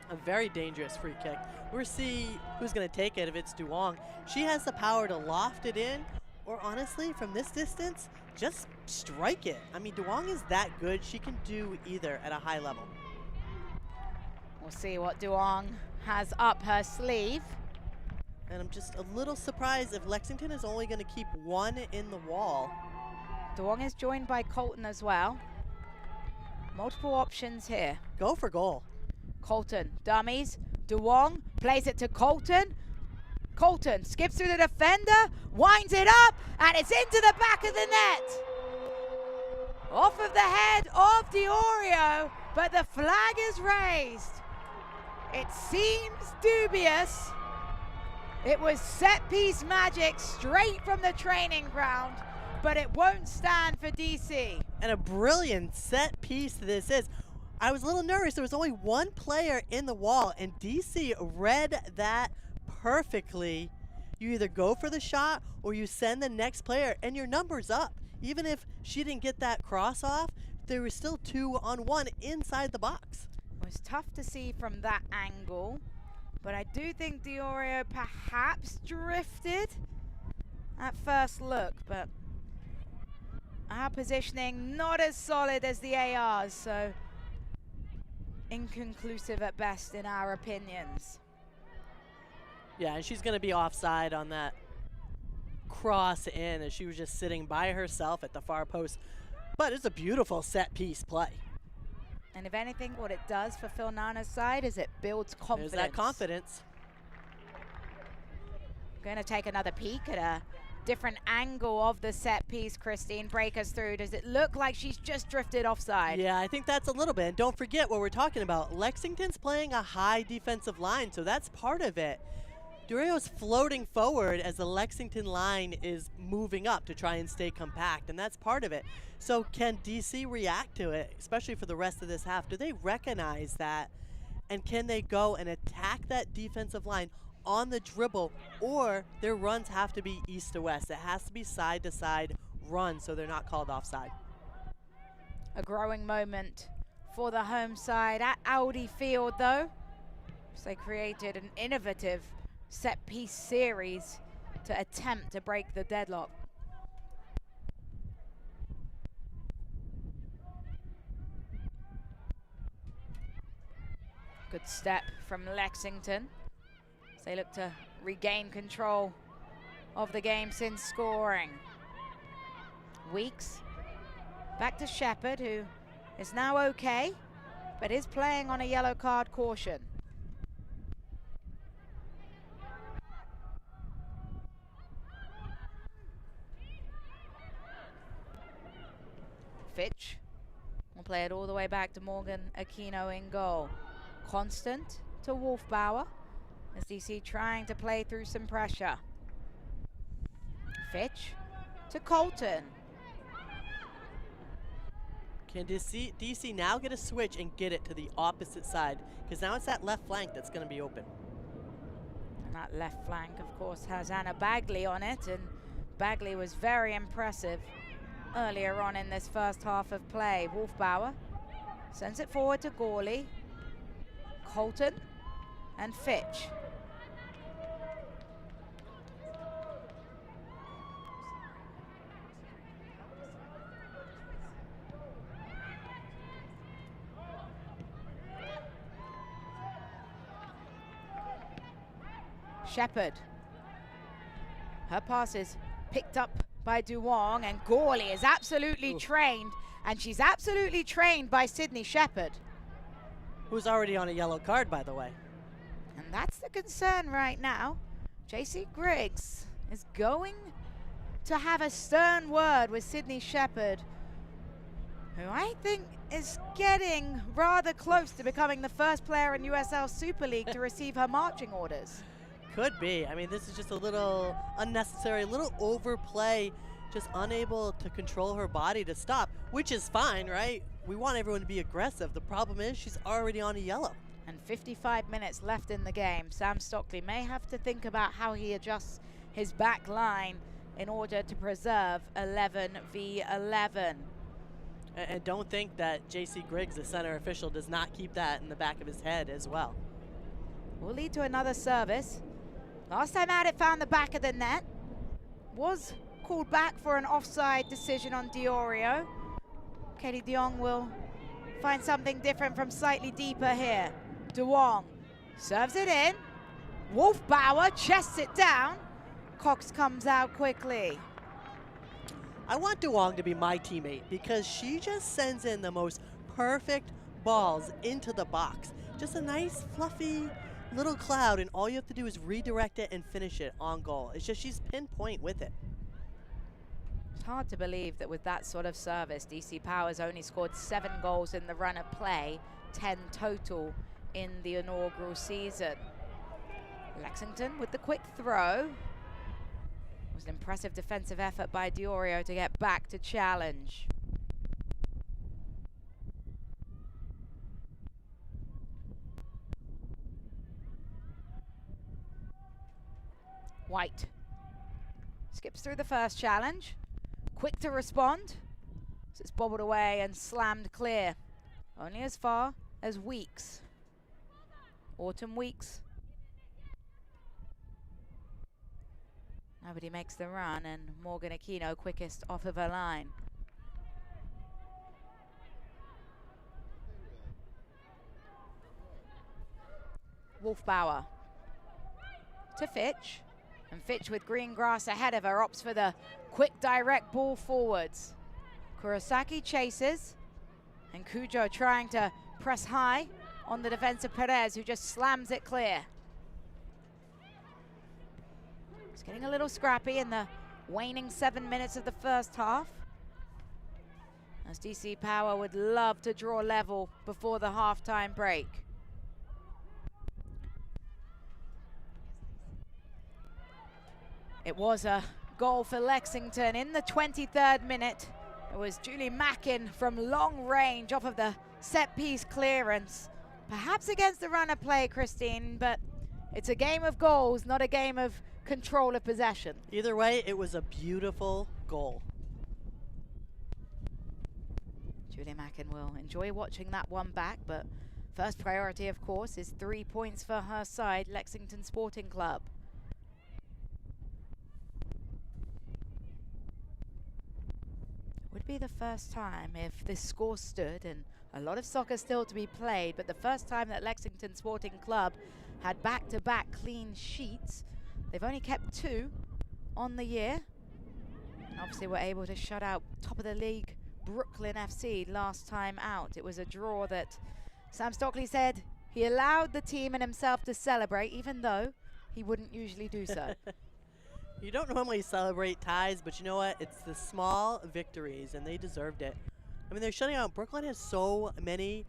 A very dangerous free kick. We'll see who's going to take it if it's Duong. She has the power to loft it in, or honestly, from this distance, just strike it. I mean, Duong is that good. She can do either at a high level. We'll see what Duong has up her sleeve. And I'm just a little surprised if Lexington is only going to keep 1 in the wall. Duong is joined by Colton as well. Multiple options here. Go for goal. Colton, dummies. Duong plays it to Colton. Colton skips through the defender, winds it up, and it's into the back of the net. Off of the head of Diorio, but the flag is raised. It seems dubious. It was set-piece magic straight from the training ground, but it won't stand for DC. And a brilliant set piece this is. I was a little nervous. There was only 1 player in the wall, and DC read that perfectly. You either go for the shot or you send the next player, and your number's up. Even if she didn't get that cross off, there was still 2-on-1 inside the box. It was tough to see from that angle, but I do think Diorio perhaps drifted at first look, but Our positioning not as solid as the AR's, so inconclusive at best in our opinions. Yeah, and she's going to be offside on that cross in as she was just sitting by herself at the far post. But it's a beautiful set piece play. And if anything, what it does for Phil Nana's side is it builds confidence. There's that confidence. Going to take another peek at a different angle of the set piece. Christine, break us through. Does it look like she's just drifted offside? Yeah, I think that's a little bit. And don't forget what we're talking about. Lexington's playing a high defensive line, so that's part of it. Dureo's floating forward as the Lexington line is moving up to try and stay compact, and that's part of it. So can DC react to it, especially for the rest of this half? Do they recognize that? And can they go and attack that defensive line on the dribble, or their runs have to be east to west? It has to be side to side run so they're not called offside. A growing moment for the home side at Audi Field, though. So they created an innovative set piece series to attempt to break the deadlock. Good step from Lexington as they look to regain control of the game since scoring. Weeks back to Shepherd, who is now okay, but is playing on a yellow card caution. Fitch will play it all the way back to Morgan Aquino in goal. Constant to Wolfbauer as DC trying to play through some pressure. Fitch to Colton. Can DC now get a switch and get it to the opposite side? Because now it's that left flank that's going to be open. And that left flank, of course, has Anna Bagley on it, and Bagley was very impressive earlier on in this first half of play. Wolfbauer sends it forward to Gawley, Colton, and Fitch. Shepherd. Her pass is picked up by Duong, and Gawley is absolutely trained, and she's absolutely trained by Sydney Shepherd. Who's already on a yellow card, by the way. And that's the concern right now. JC Griggs is going to have a stern word with Sydney Shepherd, who I think is getting rather close to becoming the first player in USL Super League to receive her marching orders. Could be. I mean, this is just a little unnecessary, a little overplay, just unable to control her body to stop, which is fine, right? We want everyone to be aggressive. The problem is she's already on a yellow. And 55 minutes left in the game. Sam Stockley may have to think about how he adjusts his back line in order to preserve 11v11. And don't think that JC Griggs, the center official, does not keep that in the back of his head as well. Will lead to another service. Last time out, it found the back of the net. Was called back for an offside decision on Diorio. Katie Diong will find something different from slightly deeper here. Duong serves it in. Wolfbauer chests it down. Cox comes out quickly. I want Duong to be my teammate because she just sends in the most perfect balls into the box. Just a nice, fluffy little cloud, and all you have to do is redirect it and finish it on goal. It's just she's pinpoint with it. It's hard to believe that with that sort of service, DC Powers only scored 7 goals in the run of play, 10 total in the inaugural season. Lexington with the quick throw. It was an impressive defensive effort by Diorio to get back to challenge. White skips through the first challenge. Quick to respond. So it's bobbled away and slammed clear. Only as far as Weeks. Autumn Weeks. Nobody makes the run, and Morgan Aquino quickest off of her line. Wolfbauer to Fitch. And Fitch with green grass ahead of her opts for the quick direct ball forwards. Kurosaki chases. And Cujo trying to press high on the defense of Perez, who just slams it clear. It's getting a little scrappy in the waning 7 minutes of the first half, as DC Power would love to draw level before the halftime break. It was a goal for Lexington in the 23rd minute. It was Julie Mackin from long range off of the set piece clearance. Perhaps against the runner play, Christine, but it's a game of goals, not a game of control of possession. Either way, it was a beautiful goal. Julie Mackin will enjoy watching that one back, but first priority, of course, is 3 points for her side, Lexington Sporting Club. Would be the first time if this score stood, and a lot of soccer still to be played, but the first time that Lexington Sporting Club had back-to-back clean sheets. They've only kept 2 on the year. And obviously were able to shut out top of the league Brooklyn FC last time out. It was a draw that Sam Stockley said he allowed the team and himself to celebrate, even though he wouldn't usually do so. You don't normally celebrate ties, but you know what? It's the small victories, and they deserved it. I mean, they're shutting out. Brooklyn has so many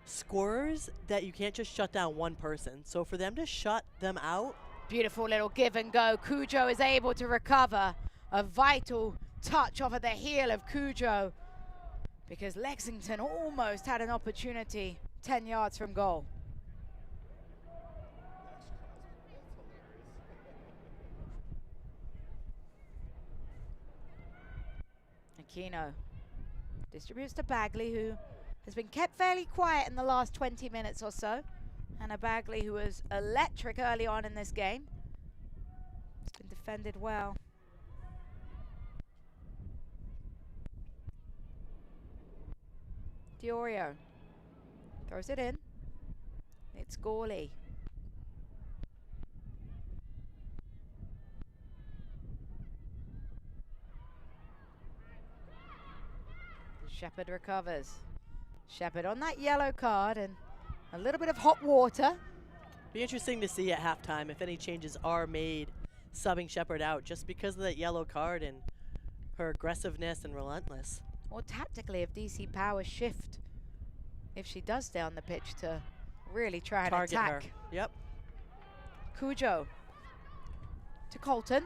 scorers that you can't just shut down one person. So for them to shut them out. Beautiful little give and go. Cujo is able to recover. A vital touch off of the heel of Cujo, because Lexington almost had an opportunity 10 yards from goal. Aquino distributes to Bagley, who has been kept fairly quiet in the last 20 minutes or so. Hannah Bagley, who was electric early on in this game. It's been defended well. Diorio throws it in. It's Gawley. Shepherd recovers. Shepherd on that yellow card and a little bit of hot water. Be interesting to see at halftime if any changes are made, subbing Shepherd out just because of that yellow card and her aggressiveness and relentless. Or tactically, if DC Power shift, if she does stay on the pitch, to really try and target attack her. Yep. Cujo to Colton.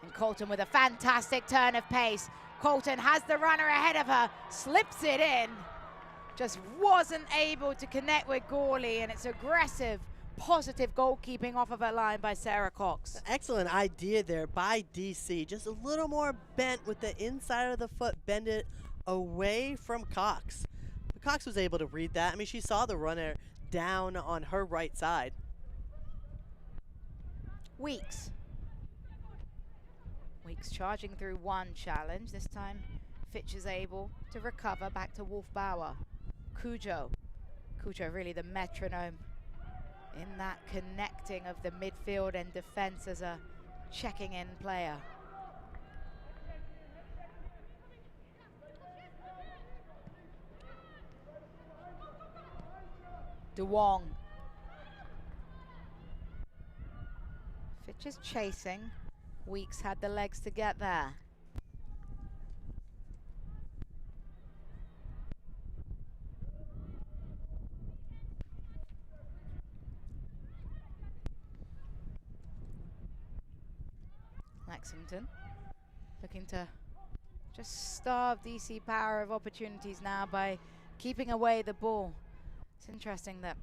And Colton with a fantastic turn of pace. Colton has the runner ahead of her, slips it in. Just wasn't able to connect with Gawley, and it's aggressive, positive goalkeeping off of her line by Sarah Cox. Excellent idea there by DC. Just a little more bent with the inside of the foot, bend it away from Cox. But Cox was able to read that. I mean, she saw the runner down on her right side. Weeks charging through one challenge. This time Fitch is able to recover back to Wolfbauer. Cujo really the metronome in that connecting of the midfield and defense as a checking in player. DeWong. Fitch is chasing. Weeks had the legs to get there. Lexington looking to just starve DC Power of opportunities now by keeping away the ball. It's interesting that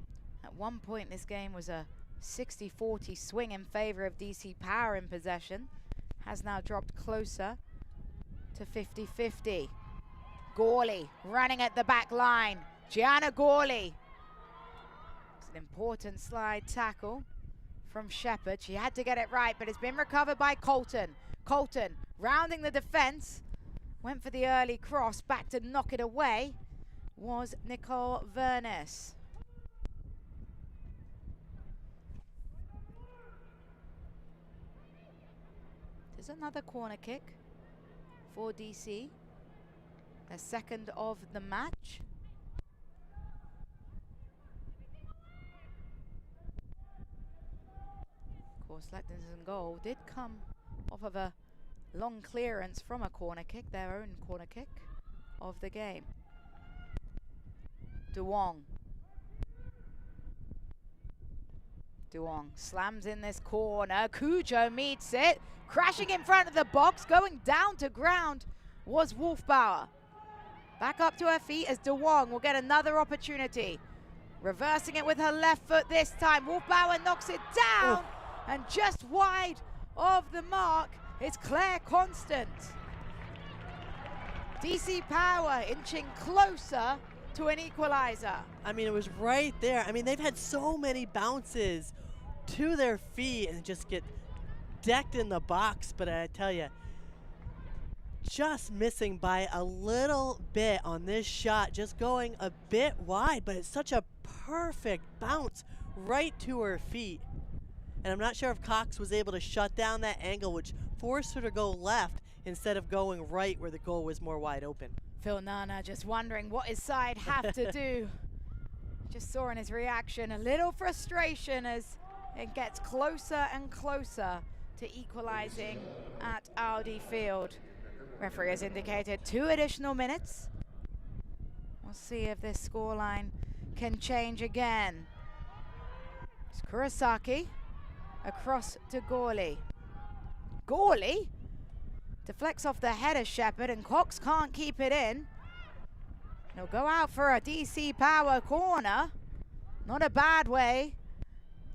at one point this game was a 60-40 swing in favor of DC Power in possession. Has now dropped closer to 50-50. Gawley running at the back line. Gianna Gawley. It's an important slide tackle from Shepherd. She had to get it right, but it's been recovered by Colton. Colton rounding the defense. Went for the early cross. Back to knock it away was Nicole Vernes. Here's another corner kick for DC. Their second of the match. Of course, Lexington's goal did come off of a long clearance from a corner kick, their own corner kick of the game. Duong slams in this corner. Cujo meets it, crashing in front of the box, going down to ground was Wolfbauer. Back up to her feet as Duong will get another opportunity. Reversing it with her left foot this time. Wolfbauer knocks it down, and just wide of the mark is Claire Constant. DC Power inching closer to an equalizer. I mean, it was right there. I mean, they've had so many bounces to their feet and just get decked in the box, but I tell you, just missing by a little bit on this shot, just going a bit wide, but it's such a perfect bounce right to her feet. And I'm not sure if Cox was able to shut down that angle, which forced her to go left instead of going right where the goal was more wide open. Phil Nana just wondering what his side have to do. Just saw in his reaction a little frustration as it gets closer and closer to equalizing at Audi Field. Referee has indicated 2 additional minutes. We'll see if this scoreline can change again. It's Kurosaki across to Gorley. Gorley deflects off the header, Shepherd, and Cox can't keep it in. He'll go out for a DC Power corner. Not a bad way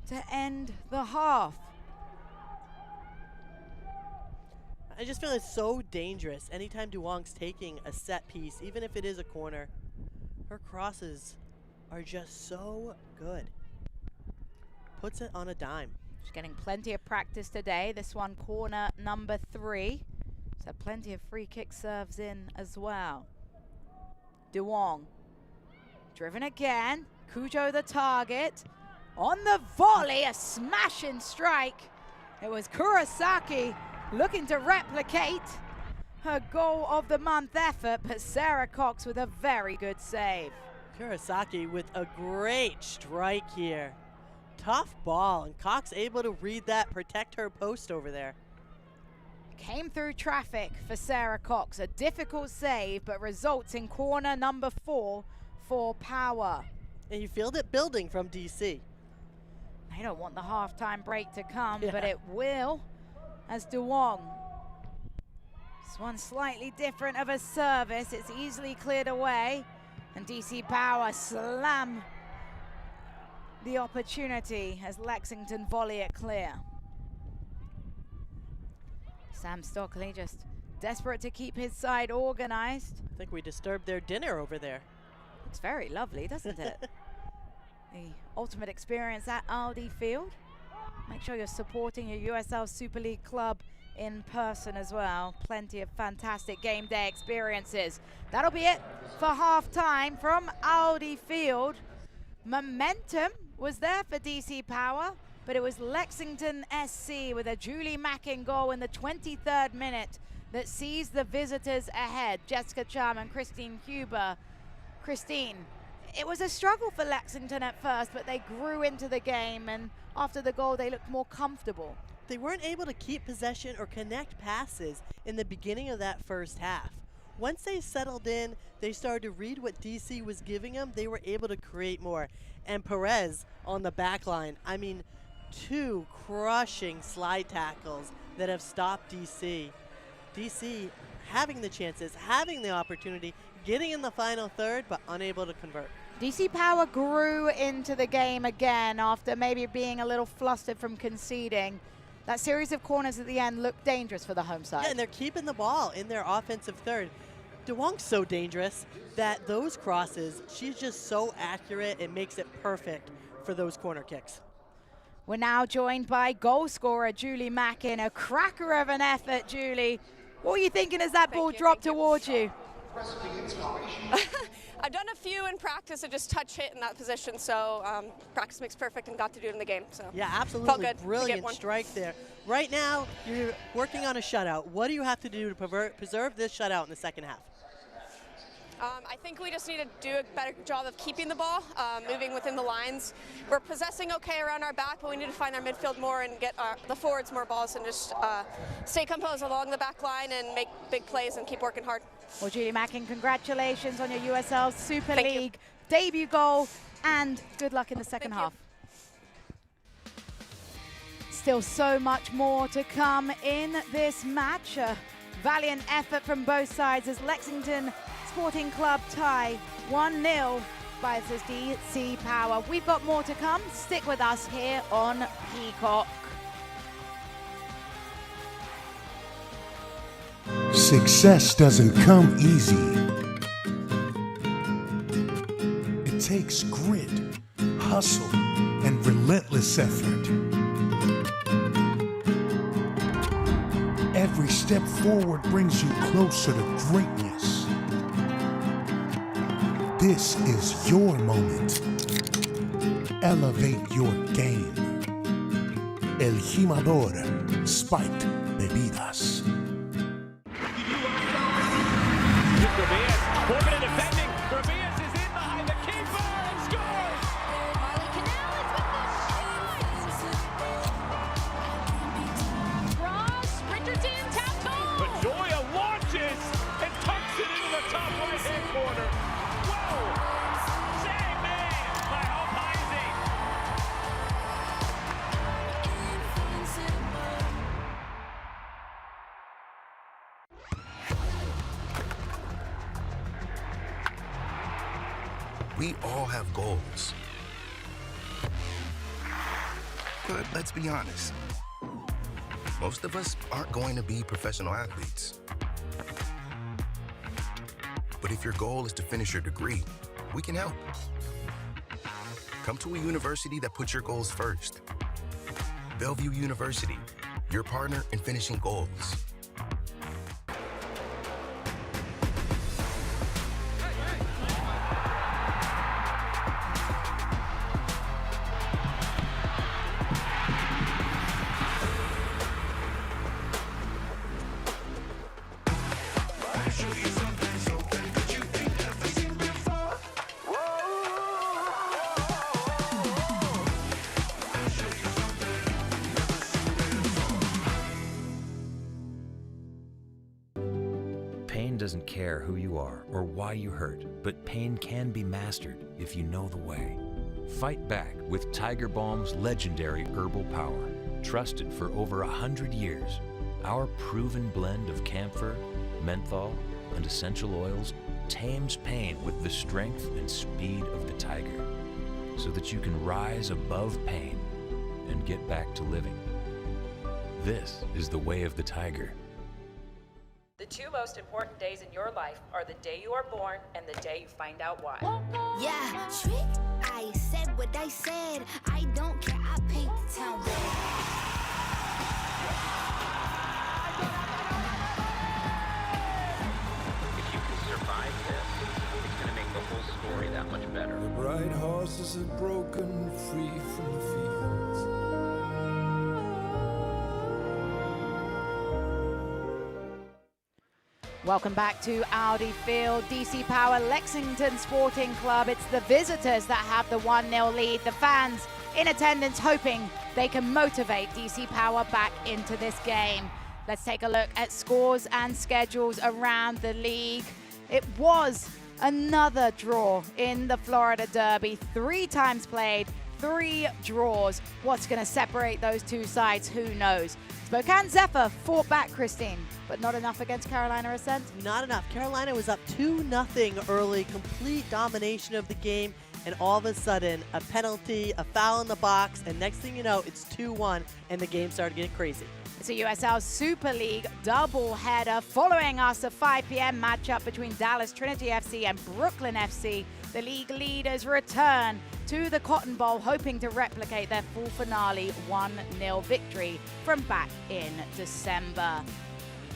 to end the half. I just feel it's so dangerous anytime Duong's taking a set piece, even if it is a corner. Her crosses are just so good. Puts it on a dime. She's getting plenty of practice today. This one, corner number 3. So plenty of free kick serves in as well. Duong, driven again. Cujo the target. On the volley, a smashing strike. It was Kurosaki looking to replicate her goal of the month effort, but Sarah Cox with a very good save. Kurosaki with a great strike here. Tough ball, and Cox able to read that, protect her post over there. Came through traffic for Sarah Cox. A difficult save, but results in corner number 4 for Power. And you feel it building from DC. They don't want the halftime break to come, but it will, as Duong. This one slightly different of a service. It's easily cleared away, and DC Power slam the opportunity as Lexington volley it clear. Sam Stockley just desperate to keep his side organized. I think we disturbed their dinner over there. Looks very lovely, doesn't it? The ultimate experience at Aldi Field. Make sure you're supporting your USL Super League club in person as well. Plenty of fantastic game day experiences. That'll be it for halftime from Aldi Field. Momentum was there for DC Power, but it was Lexington SC with a Julie Mackin goal in the 23rd minute that sees the visitors ahead. Jessica Charm and Christine Huber. Christine, it was a struggle for Lexington at first, but they grew into the game, and after the goal, they looked more comfortable. They weren't able to keep possession or connect passes in the beginning of that first half. Once they settled in, they started to read what DC was giving them. They were able to create more. And Perez on the back line, I mean, 2 crushing slide tackles that have stopped DC. DC having the chances, having the opportunity, getting in the final third, but unable to convert. DC Power grew into the game again after maybe being a little flustered from conceding. That series of corners at the end looked dangerous for the home side. Yeah, and they're keeping the ball in their offensive third. Duong's so dangerous that those crosses, she's just so accurate, it makes it perfect for those corner kicks. We're now joined by goal scorer Julie Mackin. A cracker of an effort, Julie. What were you thinking as that ball dropped towards you? I've done a few in practice. I just touch hit in that position, so practice makes perfect and got to do it in the game. So yeah, absolutely. Felt good. Brilliant strike there. Right now, you're working on a shutout. What do you have to do to preserve this shutout in the second half? I think we just need to do a better job of keeping the ball, moving within the lines. We're possessing okay around our back, but we need to find our midfield more and get the forwards more balls and just stay composed along the back line and make big plays and keep working hard. Well, Julie Mackin, congratulations on your USL Super Thank League debut goal, and good luck in the second half. Still so much more to come in this match. A valiant effort from both sides as Lexington Sporting Club tie 1-0 versus DC Power. We've got more to come. Stick with us here on Peacock. Success doesn't come easy. It takes grit, hustle, and relentless effort. Every step forward brings you closer to greatness. This is your moment. Elevate your game. El Jimador Spiked Bebidas. Morgan defending. Ramirez is in behind the keeper and scores! Marley Canales with the cross. Richardson tapped home. Bedoya launches and tucks it into the top right-hand corner. Whoa! Say man by Alpizi. We all have goals. But let's be honest. Most of us aren't going to be professional athletes. But if your goal is to finish your degree, we can help. Come to a university that puts your goals first. Bellevue University, your partner in finishing goals. Pain doesn't care who you are or why you hurt, but pain can be mastered if you know the way. Fight back with Tiger Balm's legendary herbal power. Trusted for over 100 years, our proven blend of camphor, menthol, and essential oils tames pain with the strength and speed of the tiger, so that you can rise above pain and get back to living. This is the way of the tiger. The two most important days in your life are the day you are born and the day you find out why. Yeah, trick. I said what I said. I don't care. I paint the town red. If you can survive this, it's going to make the whole story that much better. The bright horses are broken free from the fields. Welcome back to Audi Field. DC Power Lexington Sporting Club. It's the visitors that have the 1-0 lead. The fans in attendance hoping they can motivate DC Power back into this game. Let's take a look at scores and schedules around the league. It was another draw in the Florida Derby. 3 times played, 3 draws. What's going to separate those two sides? Who knows? Spokane Zephyr fought back, Christine, but not enough against Carolina Ascent. Not enough. Carolina was up 2-0 early, complete domination of the game, and all of a sudden, a penalty, a foul in the box, and next thing you know, it's 2-1, and the game started getting crazy. It's a USL Super League doubleheader following us a 5 p.m. matchup between Dallas Trinity FC and Brooklyn FC. The league leaders return to the Cotton Bowl, hoping to replicate their full finale 1-0 victory from back in December.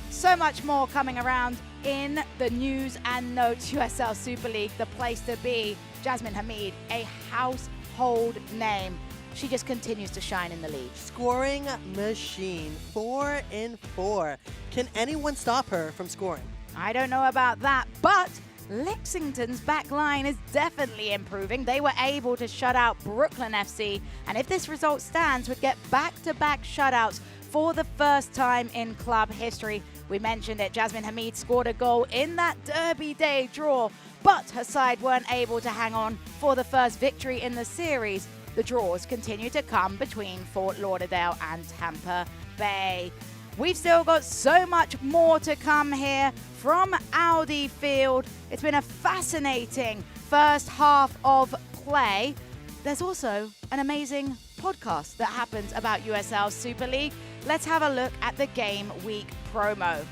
So much more coming around in the news and notes. USL Super League, the place to be. Jasmine Hamid, a household name. She just continues to shine in the league. Scoring machine, 4 in 4. Can anyone stop her from scoring? I don't know about that, but Lexington's back line is definitely improving. They were able to shut out Brooklyn FC, and if this result stands, would get back-to-back shutouts for the first time in club history. We mentioned it, Jasmine Hamid scored a goal in that Derby Day draw, but her side weren't able to hang on for the first victory in the series. The draws continue to come between Fort Lauderdale and Tampa Bay. We've still got so much more to come here from Audi Field. It's been a fascinating first half of play. There's also an amazing podcast that happens about USL Super League. Let's have a look at the game week promo.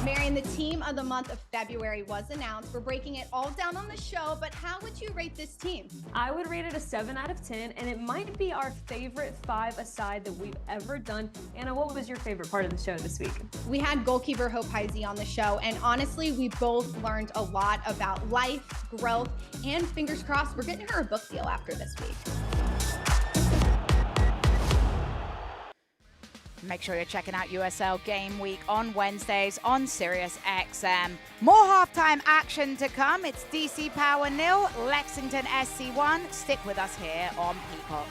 Marion, the team of the month of February was announced. We're breaking it all down on the show, but how would you rate this team? I would rate it a 7 out of 10, and it might be our favorite 5-a-side that we've ever done. Anna, what was your favorite part of the show this week? We had goalkeeper Hope Heisey on the show, and honestly, we both learned a lot about life, growth, and fingers crossed, we're getting her a book deal after this week. Make sure you're checking out USL Game Week on Wednesdays on Sirius XM. More halftime action to come. It's DC Power 0, Lexington SC 1. Stick with us here on Peacock.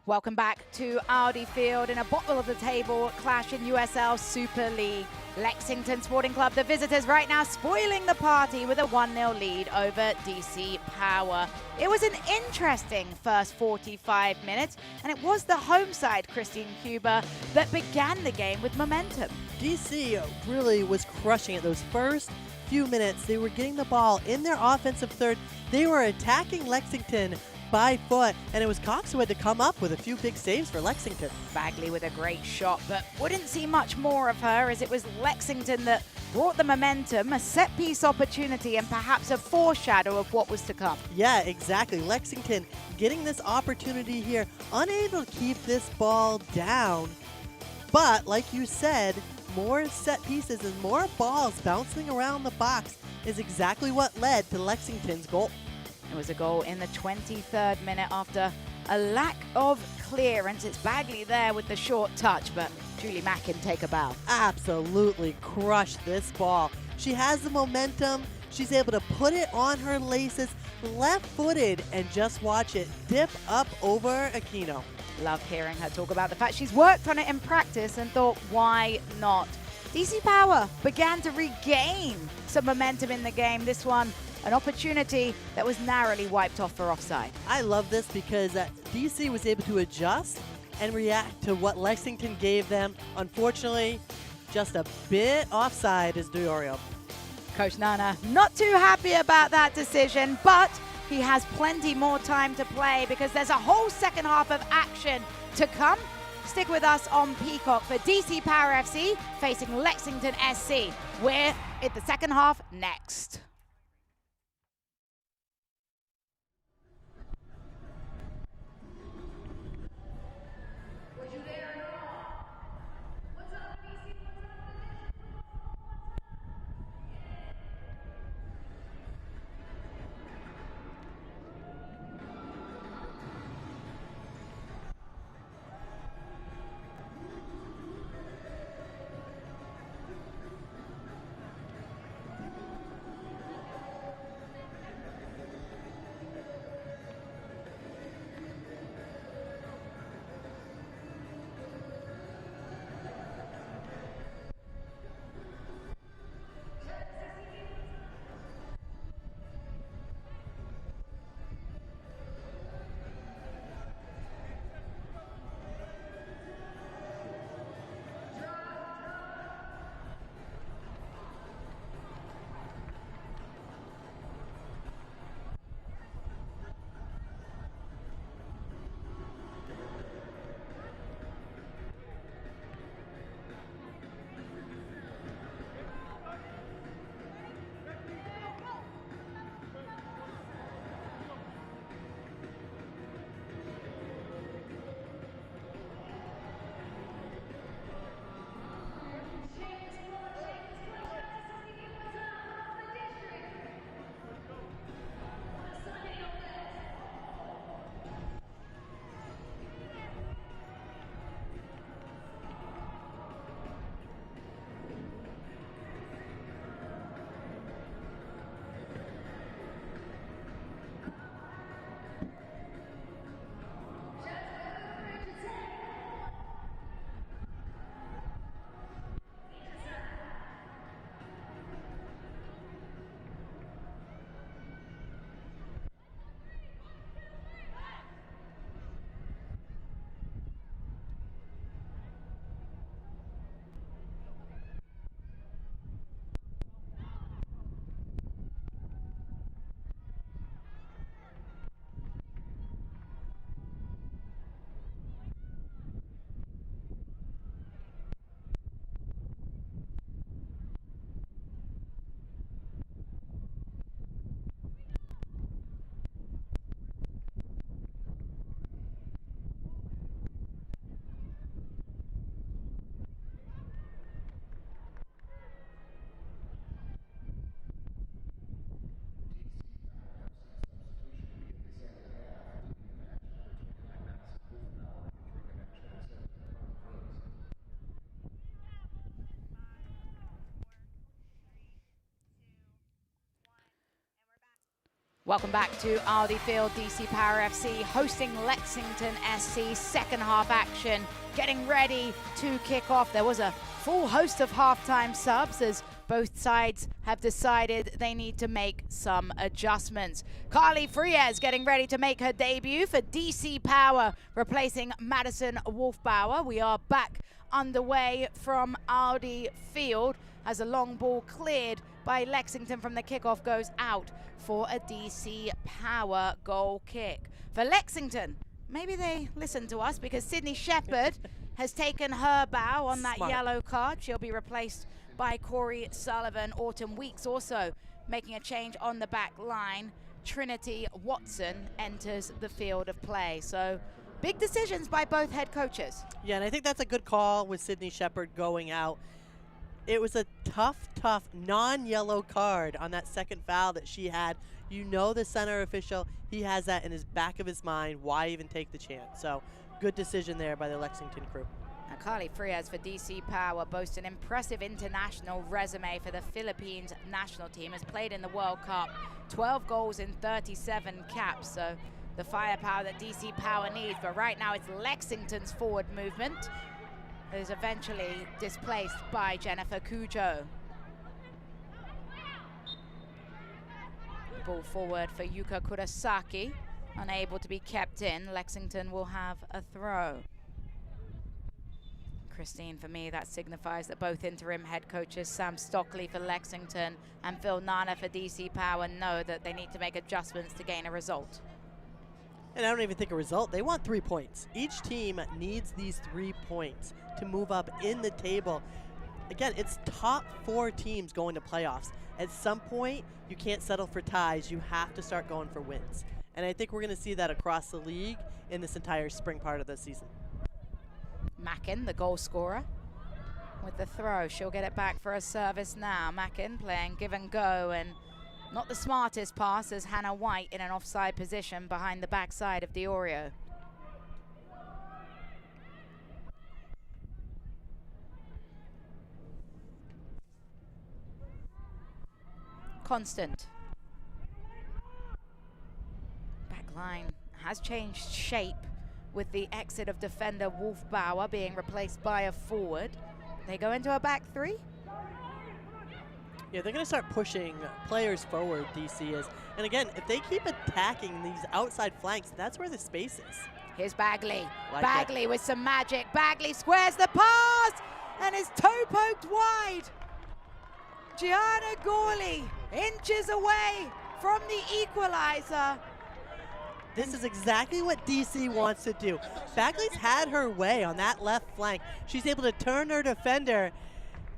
Welcome back to Audi Field in a bottom of the table clash in USL Super League. Lexington Sporting Club, the visitors right now spoiling the party with a 1-0 lead over DC Power. It was an interesting first 45 minutes, and it was the home side, Christine Huber, that began the game with momentum. DC really was crushing it those first few minutes. They were getting the ball in their offensive third. They were attacking Lexington by foot, and it was Cox who had to come up with a few big saves for Lexington. Bagley with a great shot, but wouldn't see much more of her, as it was Lexington that brought the momentum, a set-piece opportunity, and perhaps a foreshadow of what was to come. Yeah, exactly. Lexington getting this opportunity here, unable to keep this ball down. But like you said, more set pieces and more balls bouncing around the box is exactly what led to Lexington's goal. It was a goal in the 23rd minute after a lack of clearance. It's Bagley there with the short touch, but Julie Mack can take a bow. Absolutely crushed this ball. She has the momentum. She's able to put it on her laces, left-footed, and just watch it dip up over Aquino. Love hearing her talk about the fact she's worked on it in practice and thought, why not? DC Power began to regain some momentum in the game. This one, an opportunity that was narrowly wiped off for offside. I love this because DC was able to adjust and react to what Lexington gave them. Unfortunately, just a bit offside is Diorio. Coach Nana not too happy about that decision, but he has plenty more time to play because there's a whole second half of action to come. Stick with us on Peacock for DC Power FC facing Lexington SC. We're in the second half next. Welcome back to Aldi Field. DC Power FC hosting Lexington SC. Second half action getting ready to kick off. There was a full host of halftime subs as both sides have decided they need to make some adjustments. Carly Frias getting ready to make her debut for DC Power, replacing Madison Wolfbauer. We are back underway from Aldi Field as a long ball cleared by Lexington from the kickoff goes out for a DC Power goal kick. For Lexington, maybe they listen to us because Sydney Shepherd has taken her bow on that yellow card. She'll be replaced by Corey Sullivan. Autumn Weeks also making a change on the back line. Trinity Watson enters the field of play. So big decisions by both head coaches. Yeah, and I think that's a good call with Sydney Shepherd going out. It was a tough non-yellow card on that second foul that she had. You know the center official, he has that in his back of his mind. Why even take the chance? So good decision there by the Lexington crew. Now, Carly Frias for DC Power boasts an impressive international resume for the Philippines national team. Has played in the World Cup, 12 goals in 37 caps. So the firepower that DC Power needs. But right now it's Lexington's forward movement that is eventually displaced by Jennifer Cujo. Ball forward for Yuka Kurosaki, unable to be kept in. Lexington will have a throw. Christine, for me, that signifies that both interim head coaches, Sam Stockley for Lexington and Phil Nana for DC Power, know that they need to make adjustments to gain a result. And I don't even think a result. They want 3 points. Each team needs these 3 points to move up in the table. Again, it's top 4 teams going to playoffs. At some point, you can't settle for ties. You have to start going for wins. And I think we're going to see that across the league in this entire spring part of the season. Mackin, the goal scorer, with the throw. She'll get it back for a service now. Mackin playing give and go, and not the smartest pass as Hannah White in an offside position behind the backside of Diorio. Constant. Backline has changed shape with the exit of defender Wolfbauer being replaced by a forward. They go into a back three. Yeah, they're going to start pushing players forward, DC is. And again, if they keep attacking these outside flanks, that's where the space is. Here's Bagley. Bagley with some magic. Bagley squares the pass and is toe poked wide. Gianna Gawley inches away from the equalizer. This is exactly what DC wants to do. Bagley's had her way on that left flank. She's able to turn her defender.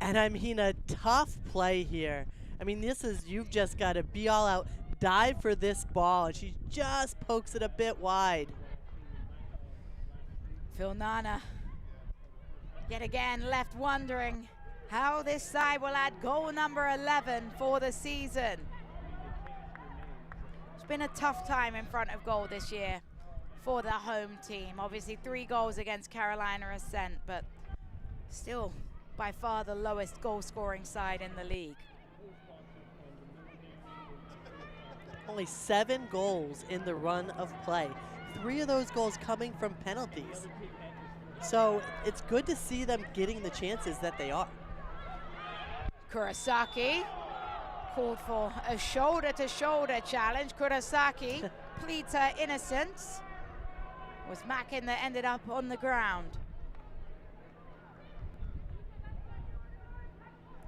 And I mean, a tough play here. I mean, this is, you've just got to be all out, dive for this ball, and she just pokes it a bit wide. Phil Nana, yet again, left wondering how this side will add goal number 11 for the season. It's been a tough time in front of goal this year for the home team. Obviously 3 goals against Carolina Ascent, but still by far the lowest goal scoring side in the league. Only 7 goals in the run of play. 3 of those goals coming from penalties. So it's good to see them getting the chances that they are. Kurosaki called for a shoulder-to-shoulder challenge. Kurosaki pleads her innocence. It was Mackin that ended up on the ground.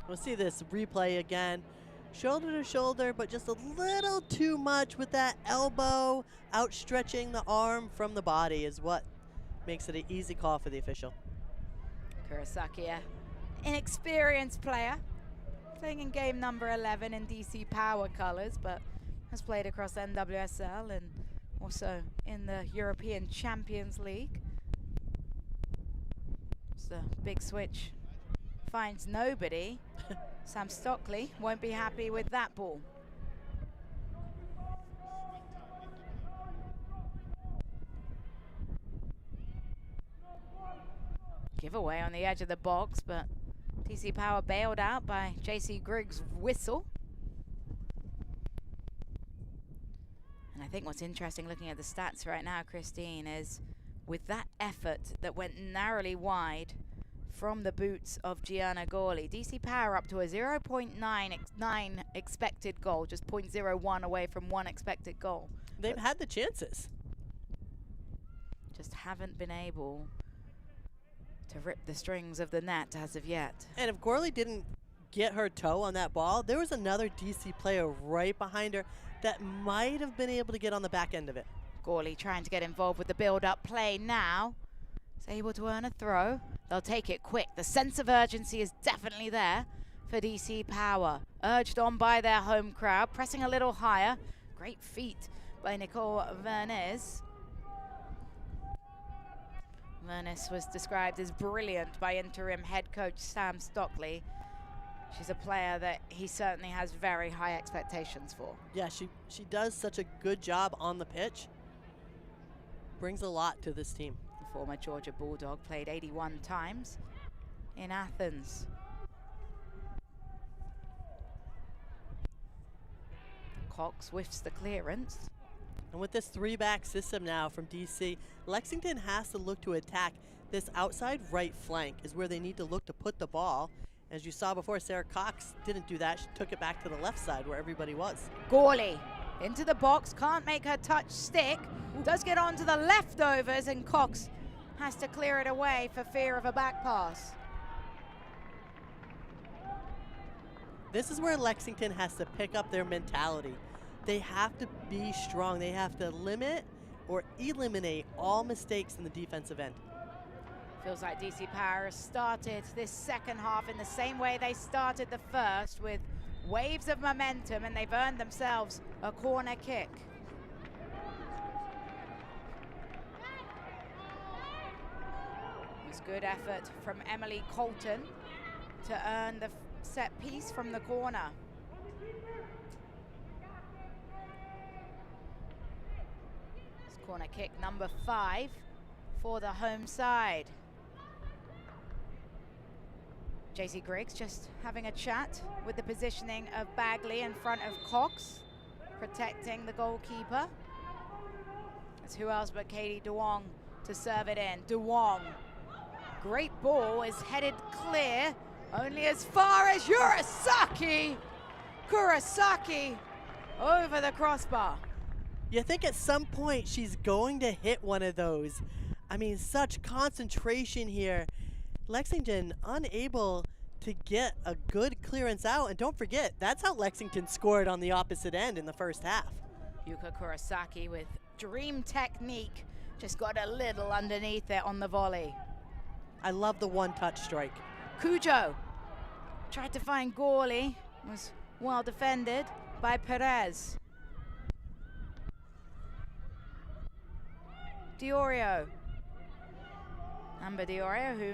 We'll see this replay again. Shoulder to shoulder, but just a little too much with that elbow. Outstretching the arm from the body is what makes it an easy call for the official. Kurosaki, an inexperienced player, playing in game number 11 in DC Power colors, but has played across NWSL and also in the European Champions League. It's a big switch. Finds nobody. Sam Stockley won't be happy with that ball. Giveaway on the edge of the box, but DC Power bailed out by JC Griggs' whistle. And I think what's interesting looking at the stats right now, Christine, is with that effort that went narrowly wide from the boots of Gianna Gawley, DC Power up to a 0.9 expected goal, just 0.01 away from 1 expected goal. They've had the chances. Just haven't been able to rip the strings of the net as of yet. And if Gawley didn't get her toe on that ball, there was another DC player right behind her that might have been able to get on the back end of it. Gawley trying to get involved with the build-up play now. Is able to earn a throw. They'll take it quick. The sense of urgency is definitely there for DC Power. Urged on by their home crowd, pressing a little higher. Great feat by Nicole Vernes. Vernes was described as brilliant by interim head coach Sam Stockley. She's a player that he certainly has very high expectations for. Yeah, she does such a good job on the pitch. Brings a lot to this team. The former Georgia Bulldog played 81 times in Athens. Cox whiffs the clearance. And with this 3-back system now from DC, Lexington has to look to attack this outside right flank is where they need to look to put the ball. As you saw before, Sarah Cox didn't do that. She took it back to the left side where everybody was. Gawley into the box, can't make her touch stick. Does get onto the leftovers, and Cox has to clear it away for fear of a back pass. This is where Lexington has to pick up their mentality. They have to be strong. They have to limit or eliminate all mistakes in the defensive end. Feels like DC Power has started this second half in the same way they started the first, with waves of momentum, and they've earned themselves a corner kick. It was good effort from Emily Colton to earn the set piece from the corner. It's corner kick number 5 for the home side. JC Griggs just having a chat with the positioning of Bagley in front of Cox, protecting the goalkeeper. It's who else but Katie DeWong to serve it in. DeWong, great ball, is headed clear, only as far as Kurosaki over the crossbar. You think at some point she's going to hit one of those. I mean, such concentration here. Lexington unable to get a good clearance out. And don't forget, that's how Lexington scored on the opposite end in the first half. Yuka Kurosaki with dream technique, just got a little underneath it on the volley. I love the one-touch strike. Cujo tried to find Gawley, was well defended by Perez. Diorio. Amber Diorio, who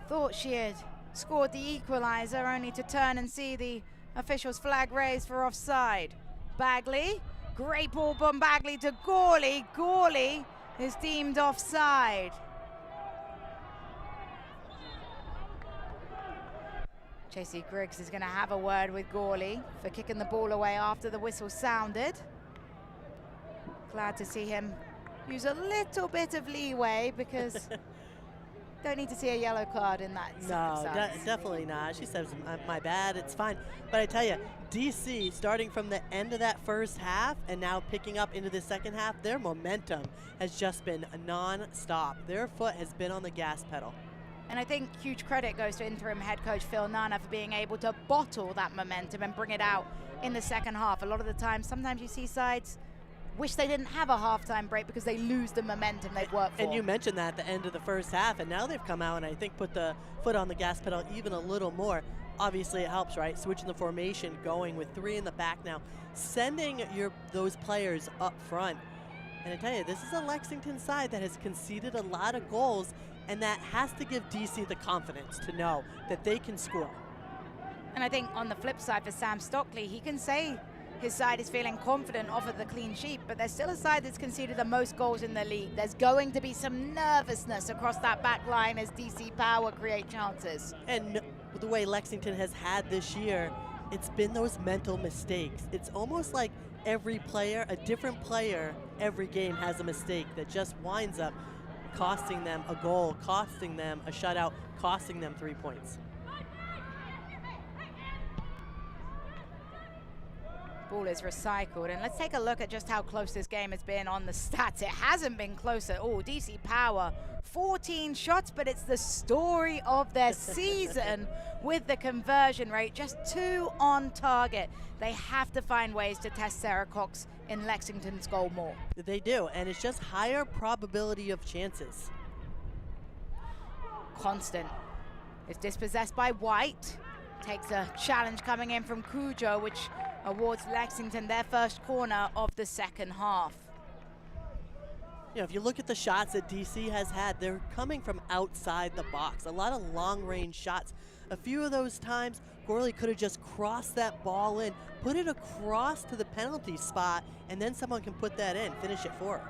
thought she had scored the equalizer, only to turn and see the official's flag raised for offside. Bagley, great ball from Bagley to Gawley. Gawley is deemed offside. JC Griggs is going to have a word with Gawley for kicking the ball away after the whistle sounded. Glad to see him use a little bit of leeway, because don't need to see a yellow card in that circumstance. Definitely not. She says, my bad, it's fine. But I tell you, DC, starting from the end of that first half and now picking up into the second half, their momentum has just been non-stop. Their foot has been on the gas pedal. And I think huge credit goes to interim head coach Phil Nana for being able to bottle that momentum and bring it out in the second half. A lot of the time, sometimes you see sides wish they didn't have a halftime break because they lose the momentum they've worked for. And you mentioned that at the end of the first half, and now they've come out and I think put the foot on the gas pedal even a little more. Obviously it helps, right? Switching the formation, going with 3 in the back now, sending those players up front. And I tell you, this is a Lexington side that has conceded a lot of goals, and that has to give DC the confidence to know that they can score. And I think on the flip side for Sam Stockley, he can say his side is feeling confident off of the clean sheet, but there's still a side that's conceded the most goals in the league. There's going to be some nervousness across that back line as DC Power create chances. And the way Lexington has had this year, it's been those mental mistakes. It's almost like every player, a different player every game has a mistake that just winds up costing them a goal, costing them a shutout, costing them 3 points. Ball is recycled, and let's take a look at just how close this game has been on the stats. It hasn't been close at all. DC Power, 14 shots, but it's the story of their season with the conversion rate, just 2 on target. They have to find ways to test Sarah Cox in Lexington's goal more. They do, and it's just higher probability of chances. Constant is dispossessed by White. Takes a challenge coming in from Cujo, which awards Lexington their first corner of the second half. You know, if you look at the shots that DC has had, they're coming from outside the box. A lot of long-range shots. A few of those times, Gorley could have just crossed that ball in, put it across to the penalty spot, and then someone can put that in, finish it for her.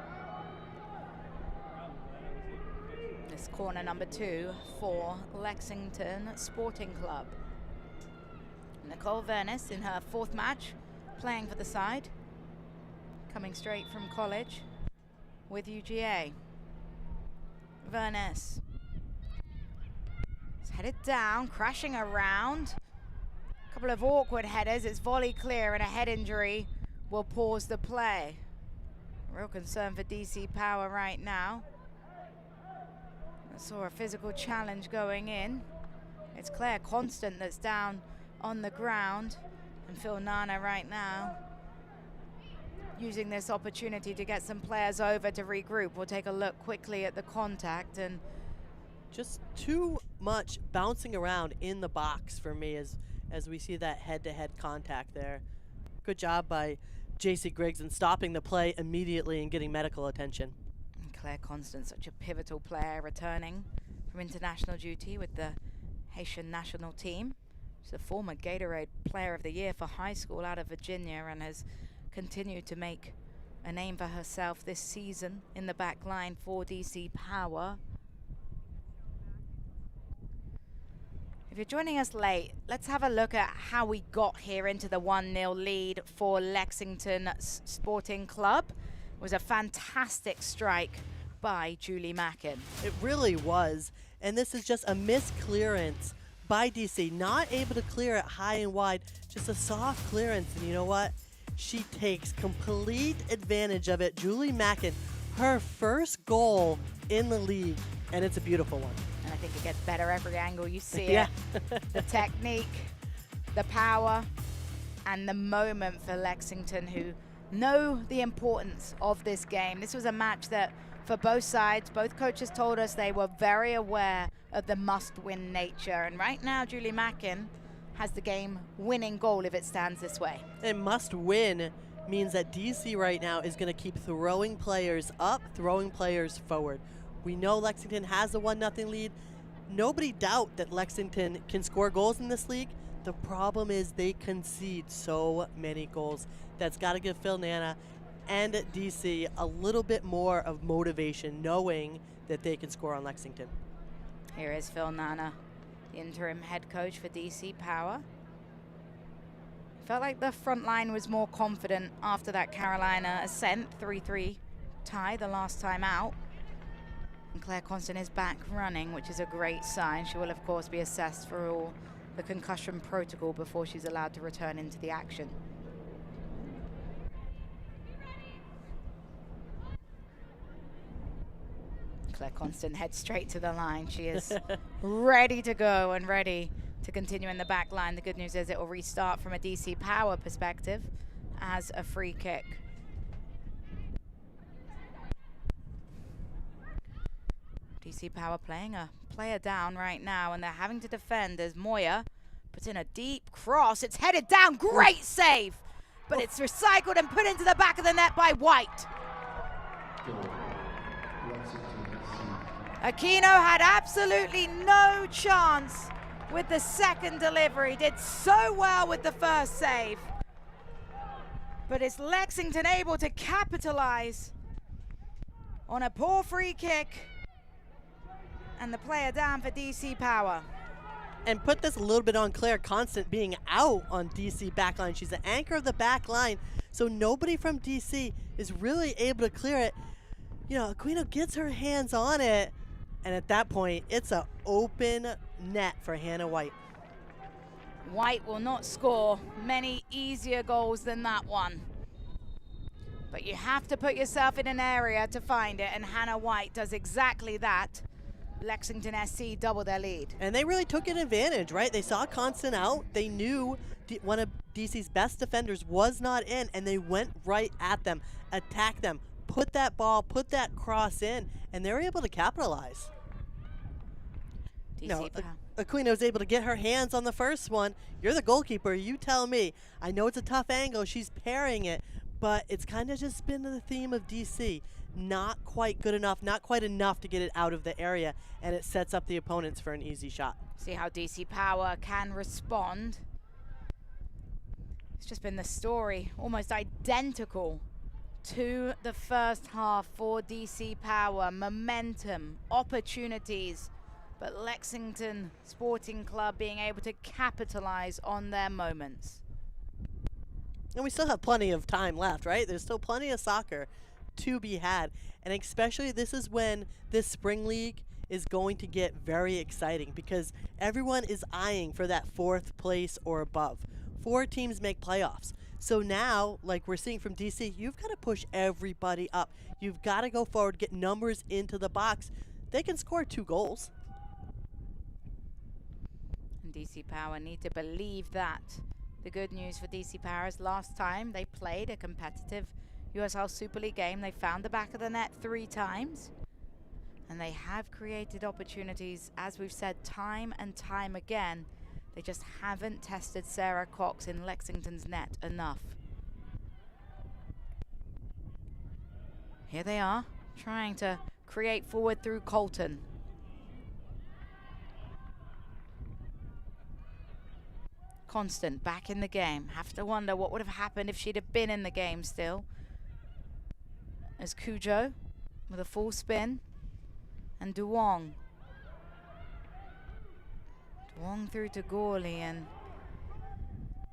This corner number 2 for Lexington Sporting Club. Nicole Vernis in her 4th match, playing for the side, coming straight from college with UGA. Vernis is headed down, crashing around. A couple of awkward headers. It's volley clear, and a head injury will pause the play. Real concern for DC Power right now. I saw a physical challenge going in. It's Claire Constant that's down on the ground, and Phil Nana right now using this opportunity to get some players over to regroup. We'll take a look quickly at the contact, and just too much bouncing around in the box for me as we see that head-to-head contact there. Good job by JC Griggs in stopping the play immediately and getting medical attention. And Claire Constant, such a pivotal player, returning from international duty with the Haitian national team. She's a former Gatorade Player of the Year for high school out of Virginia, and has continued to make a name for herself this season in the back line for DC Power. If you're joining us late, let's have a look at how we got here into the 1-0 lead for Lexington Sporting Club. It was a fantastic strike by Julie Mackin. It really was, and this is just a missed clearance by DC, not able to clear it high and wide, just a soft clearance, and you know what? She takes complete advantage of it. Julie Mackin, her first goal in the league, and it's a beautiful one. And I think it gets better every angle you see Yeah. it. The technique, the power, and the moment for Lexington, who know the importance of this game. This was a match that, for both sides, both coaches told us they were very aware of the must-win nature. And right now, Julie Mackin has the game-winning goal if it stands this way. And must-win means that DC right now is going to keep throwing players up, throwing players forward. We know Lexington has a 1-0 lead. Nobody doubt that Lexington can score goals in this league. The problem is they concede so many goals. That's got to give Phil Nana and DC a little bit more of motivation, knowing that they can score on Lexington. Here is Phil Nana, the interim head coach for DC Power. Felt like the front line was more confident after that Carolina ascent, 3-3 tie the last time out. And Claire Constant is back running, which is a great sign. She will, of course, be assessed for all the concussion protocol before she's allowed to return into the action. Claire Constant heads straight to the line. She is ready to go and ready to continue in the back line. The good news is it will restart from a DC Power perspective as a free kick. DC Power playing a player down right now, and they're having to defend as Moya puts in a deep cross. It's headed down. Great save, but it's recycled and put into the back of the net by White. Aquino had absolutely no chance with the second delivery. Did so well with the first save. But is Lexington able to capitalize on a poor free kick? And the player down for DC Power. And put this a little bit on Claire Constant being out on DC backline. She's the anchor of the backline, so nobody from DC is really able to clear it. You know, Aquino gets her hands on it, and at that point, it's an open net for Hannah White. White will not score many easier goals than that one. But you have to put yourself in an area to find it, and Hannah White does exactly that. Lexington SC double their lead. And they really took an advantage, right? They saw Constant out. They knew one of DC's best defenders was not in, and they went right at them, attacked them, put that ball, put that cross in, and they were able to capitalize. Aquino was able to get her hands on the first one. You're the goalkeeper. You tell me. I know it's a tough angle. She's parrying it, but it's kind of just been the theme of DC. Not quite good enough, not quite enough to get it out of the area, and it sets up the opponents for an easy shot. See how DC Power can respond. It's just been the story, almost identical to the first half for DC Power. Momentum, opportunities, but Lexington Sporting Club being able to capitalize on their moments. And we still have plenty of time left, right? There's still plenty of soccer to be had, and especially this is when this spring league is going to get very exciting because everyone is eyeing for that 4th place or above. 4 teams make playoffs, so now, like we're seeing from DC, you've got to push everybody up. You've got to go forward, get numbers into the box. They can score 2 goals. And DC Power need to believe that. The good news for DC Power is last time they played a competitive USL Super League game, they found the back of the net 3 times, and they have created opportunities, as we've said, time and time again. They just haven't tested Sarah Cox in Lexington's net enough. Here they are, trying to create forward through Colton. Constant back in the game. Have to wonder what would have happened if she'd have been in the game still. As Cujo with a full spin, and Duong. Duong through to Gorley, and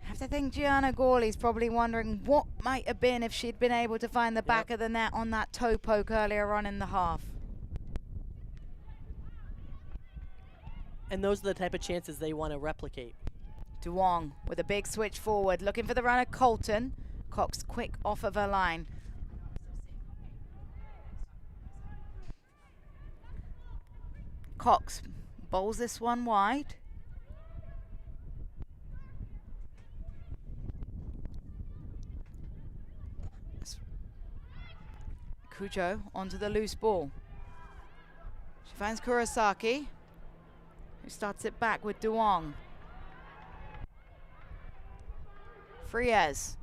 I have to think Gianna Gorley's probably wondering what might have been if she'd been able to find the back of the net on that toe poke earlier on in the half. And those are the type of chances they want to replicate. Duong with a big switch forward, looking for the runner Colton. Cox quick off of her line. Cox bowls this one wide. Cujo onto the loose ball. She finds Kurosaki, who starts it back with Duong. Friez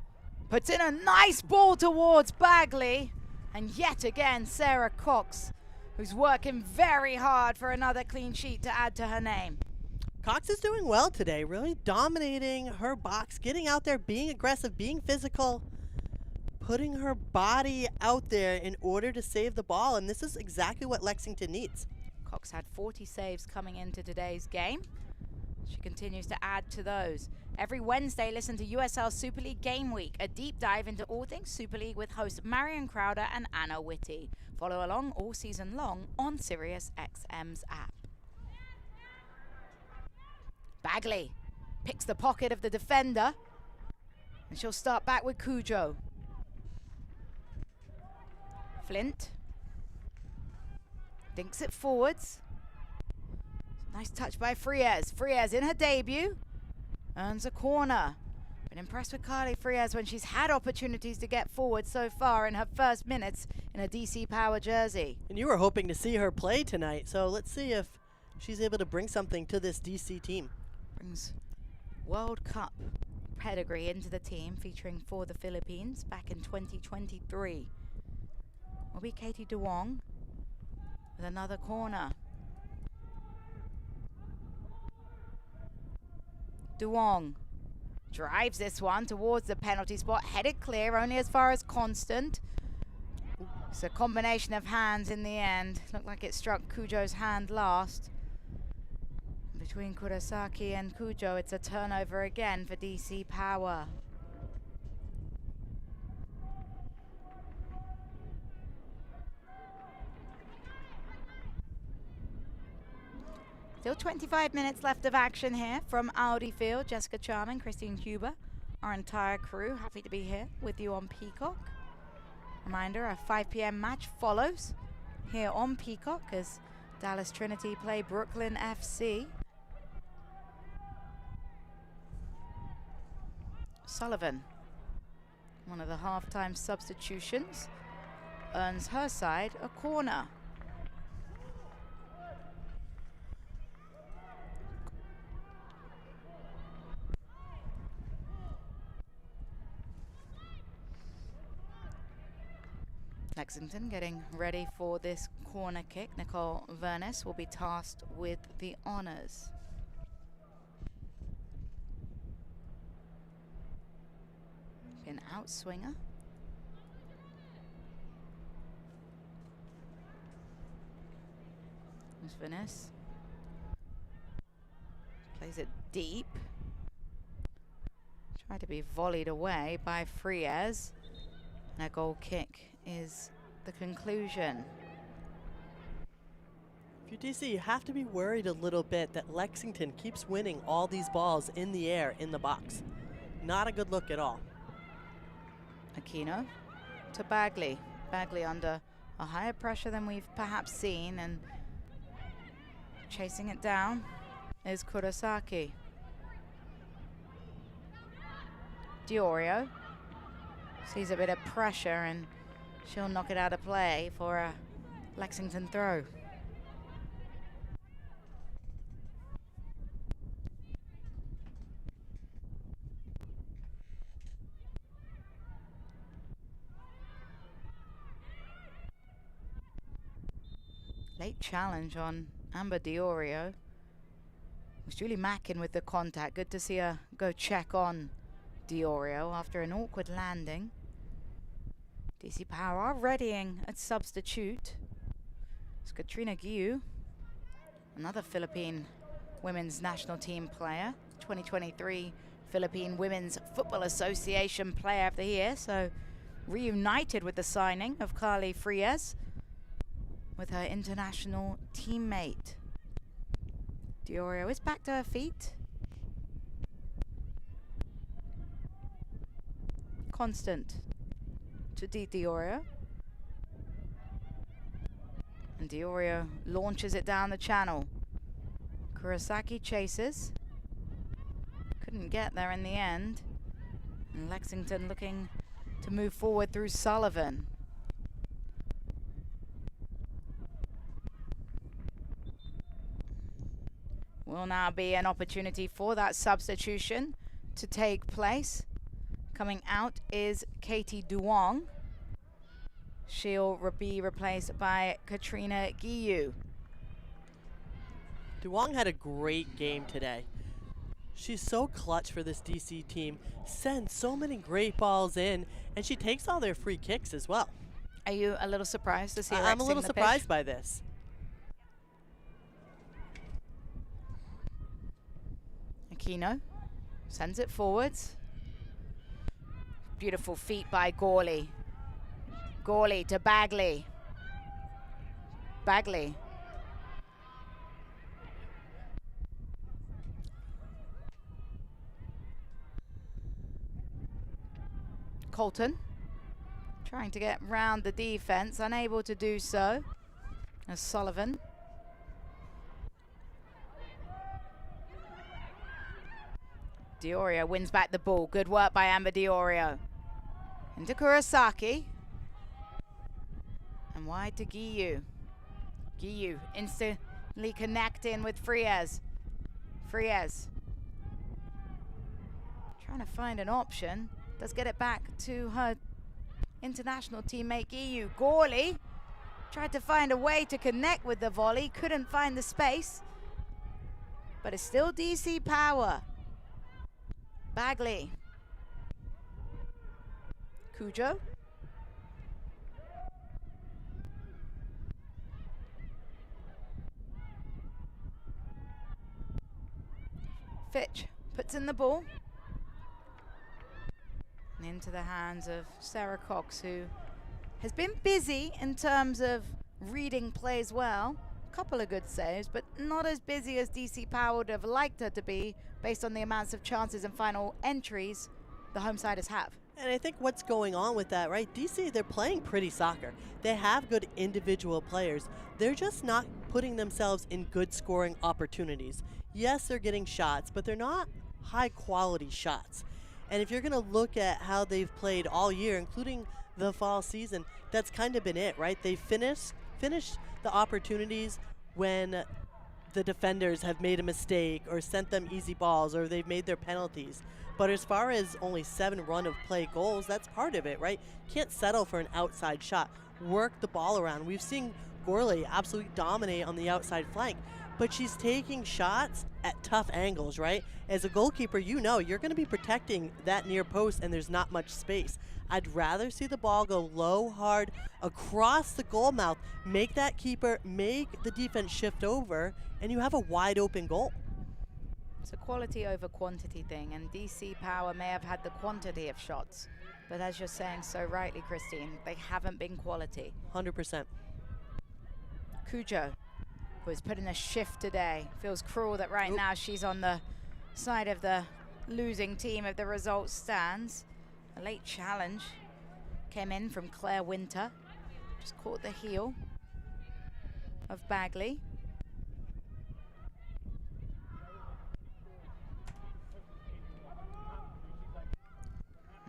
puts in a nice ball towards Bagley, and yet again Sarah Cox, who's working very hard for another clean sheet to add to her name. Cox is doing well today, really dominating her box, getting out there, being aggressive, being physical, putting her body out there in order to save the ball, and this is exactly what Lexington needs. Cox had 40 saves coming into today's game. She continues to add to those. Every Wednesday, listen to USL Super League Game Week, a deep dive into all things Super League with hosts Marion Crowder and Anna Whitty. Follow along all season long on SiriusXM's app. Bagley picks the pocket of the defender, and she'll start back with Cujo. Flint dinks it forwards. Nice touch by Friez. Friez in her debut earns a corner. Been impressed with Carly Friez when she's had opportunities to get forward so far in her first minutes in a DC Power jersey. And you were hoping to see her play tonight, so let's see if she's able to bring something to this DC team. Brings World Cup pedigree into the team, featuring for the Philippines back in 2023. Will be Katie Duong with another corner. Duong drives this one towards the penalty spot, headed clear only as far as Constant. It's a combination of hands in the end. Looked like it struck Cujo's hand last Between Kurosaki and Kujo, it's a turnover again for DC Power. Still 25 minutes left of action here from Audi Field. Jessica Charman, Christine Huber, our entire crew, happy to be here with you on Peacock. Reminder, a 5 p.m. match follows here on Peacock as Dallas Trinity play Brooklyn FC. Sullivan, one of the halftime substitutions, earns her side a corner. Lexington getting ready for this corner kick. Nicole Vernis will be tasked with the honors. An outswinger. There's Vernis. Plays it deep. Tried to be volleyed away by Friez. And a goal kick is the conclusion. If you're DC, you have to be worried a little bit that Lexington keeps winning all these balls in the air in the box. Not a good look at all. Aquino to Bagley. Bagley under a higher pressure than we've perhaps seen, and chasing it down is Kurosaki. Diorio sees a bit of pressure and she'll knock it out of play for a Lexington throw. Late challenge on Amber Diorio. It was Julie Mackin with the contact. Good to see her go check on Diorio after an awkward landing. DC Power are readying at substitute. It's Katrina Guiu, another Philippine women's national team player, 2023 Philippine Women's Football Association Player of the Year. So reunited with the signing of Carly Friez with her international teammate. Diorio is back to her feet. Constant to Diorio. And Diorio launches it down the channel. Kurosaki chases. Couldn't get there in the end. And Lexington looking to move forward through Sullivan. Will now be an opportunity for that substitution to take place. Coming out is Katie Duong. She'll be replaced by Katrina Guiu. Duong had a great game today. She's so clutch for this DC team, sends so many great balls in, and she takes all their free kicks as well. Are you a little surprised to see her I'm a little exiting the surprised pitch? by this. Aquino sends it forwards. Beautiful feet by Gawley. Gawley to Bagley. Bagley. Colton trying to get round the defense, unable to do so. As Sullivan. Diorio wins back the ball. Good work by Amber Diorio. Into Kurosaki. And wide to Guiu. Guiu instantly connecting with Friez. Friez. Trying to find an option. Does get it back to her international teammate Guiu. Gawley tried to find a way to connect with the volley. Couldn't find the space. But it's still DC Power. Bagley. Cujo. Fitch puts in the ball. And into the hands of Sarah Cox, who has been busy in terms of reading plays well. A couple of good saves, but not as busy as DC Power would have liked her to be based on the amounts of chances and final entries the homesiders have. And I think what's going on with that, right? DC, they're playing pretty soccer. They have good individual players. They're just not putting themselves in good scoring opportunities. Yes, they're getting shots, but they're not high quality shots. And if you're going to look at how they've played all year, including the fall season, that's kind of been it, right? They finished the opportunities when the defenders have made a mistake or sent them easy balls or they've made their penalties. But as far as only 7 run of play goals, that's part of it, right? Can't settle for an outside shot. Work the ball around. We've seen Gorley absolutely dominate on the outside flank, but she's taking shots at tough angles, right? As a goalkeeper, you know you're going to be protecting that near post and there's not much space. I'd rather see the ball go low, hard, across the goal mouth, make that keeper, make the defense shift over, and you have a wide open goal. It's a quality over quantity thing, and DC Power may have had the quantity of shots, but as you're saying so rightly, Christine, they haven't been quality. 100%. Cujo, who has put in a shift today. Feels cruel that right now she's on the side of the losing team if the result stands. A late challenge came in from Claire Winter. Just caught the heel of Bagley.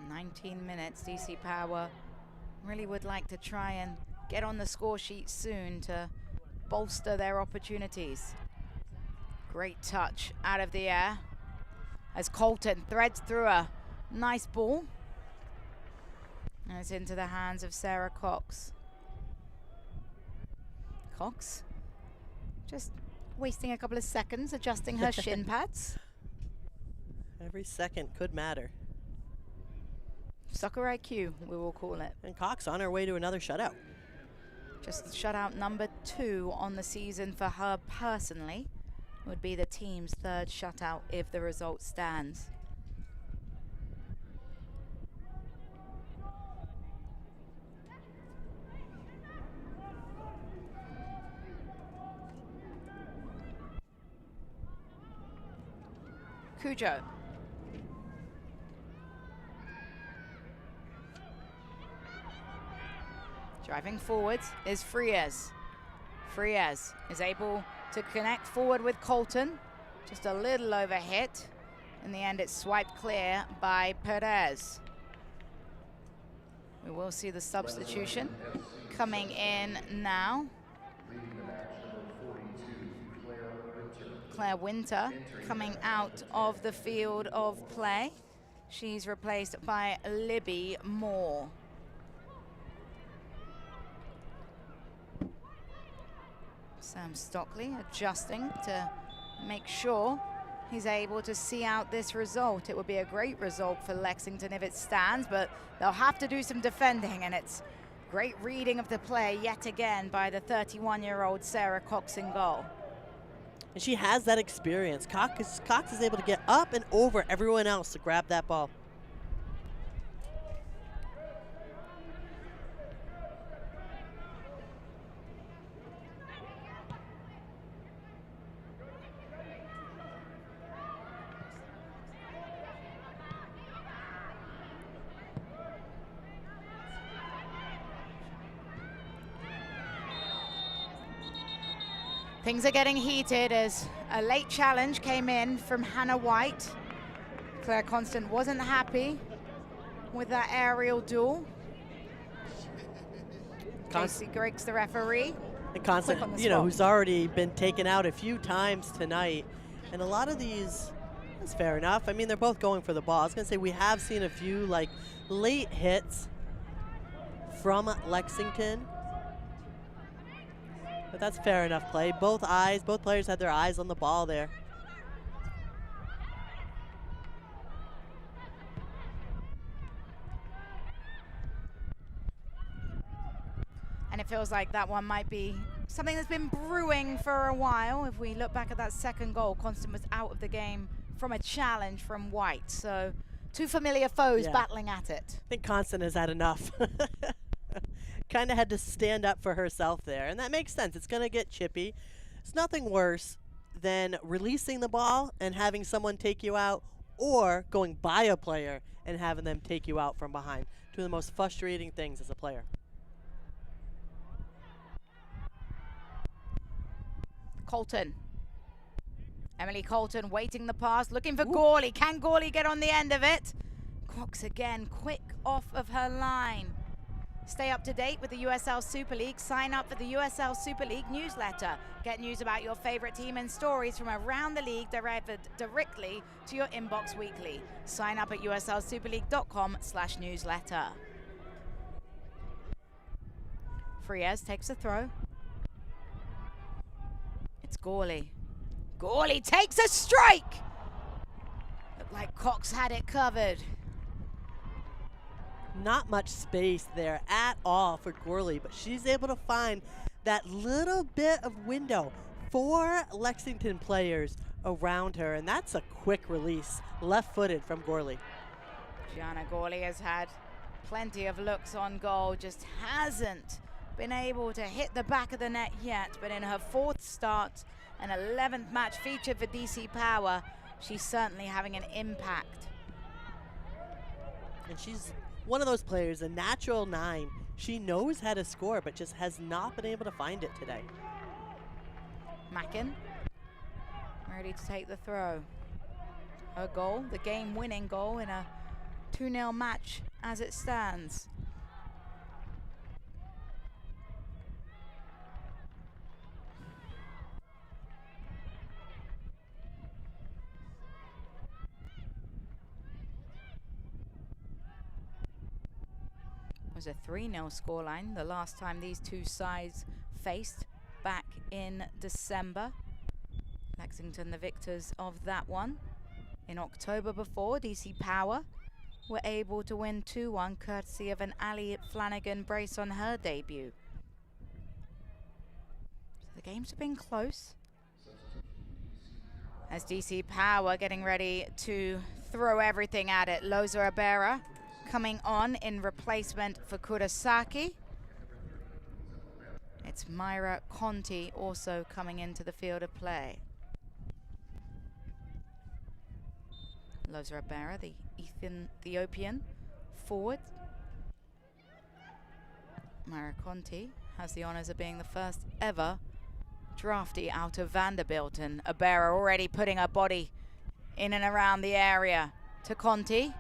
"19 minutes, DC Power really would like to try and get on the score sheet soon to bolster their opportunities." Great touch out of the air as Colton threads through a nice ball. And it's into the hands of Sarah Cox. Cox just wasting a couple of seconds adjusting her shin pads. Every second could matter. Soccer IQ, we will call it. And Cox on her way to another shutout. Just shutout number 2 on the season for her personally. Would be the team's 3rd shutout if the result stands. Cujo. Driving forwards is Frias. Frias is able to connect forward with Colton. Just a little over hit. In the end, it's swiped clear by Perez. We will see the substitution coming in now. Claire Winter coming out of the field of play. She's replaced by Libby Moore. Sam Stockley adjusting to make sure he's able to see out this result. It would be a great result for Lexington if it stands, but they'll have to do some defending, and it's great reading of the play yet again by the 31-year-old Sarah Cox in goal. And she has that experience. Cox is able to get up and over everyone else to grab that ball. Things are getting heated as a late challenge came in from Hannah White. Claire Constant wasn't happy with that aerial duel. Casey Griggs, the referee. And Constant, who's already been taken out a few times tonight. And a lot of these, that's fair enough. I mean, they're both going for the ball. I was going to say we have seen a few late hits from Lexington. But that's fair enough play. Both players had their eyes on the ball there. And it feels like that one might be something that's been brewing for a while. If we look back at that second goal, Constant was out of the game from a challenge from White. So 2 familiar foes battling at it. I think Constant has had enough. Kind of had to stand up for herself there, and that makes sense. It's going to get chippy. It's nothing worse than releasing the ball and having someone take you out, or going by a player and having them take you out from behind. Two of the most frustrating things as a player. Colton. Emily Colton waiting the pass, looking for Gawley. Can Gawley get on the end of it? Cox again, quick off of her line. Stay up to date with the USL Super League. Sign up for the USL Super League newsletter. Get news about your favorite team and stories from around the league delivered directly to your inbox weekly. Sign up at uslsuperleague.com/newsletter. Friez takes a throw. It's Gawley. Gawley takes a strike! Looked like Cox had it covered. Not much space there at all for Gawley, but she's able to find that little bit of window. 4 Lexington players around her, and that's a quick release, left-footed from Gawley. Gianna Gawley has had plenty of looks on goal, just hasn't been able to hit the back of the net yet, but in her 4th start and 11th match featured for DC Power, she's certainly having an impact. And she's one of those players, a natural 9. She knows how to score, but just has not been able to find it today. Mackin, ready to take the throw. Her goal, the game-winning goal in a 2-0 match as it stands. Was a 3-0 scoreline the last time these two sides faced back in December. Lexington the victors of that one. In October before, DC Power were able to win 2-1 courtesy of an Ali Flanagan brace on her debut. So the games have been close. As DC Power getting ready to throw everything at it. Loza Abera coming on in replacement for Kurosaki. It's Myra Conti also coming into the field of play. Loza Abera, the Ethiopian forward. Myra Conti has the honors of being the first ever draftee out of Vanderbilt, and Abera already putting her body in and around the area to Conti.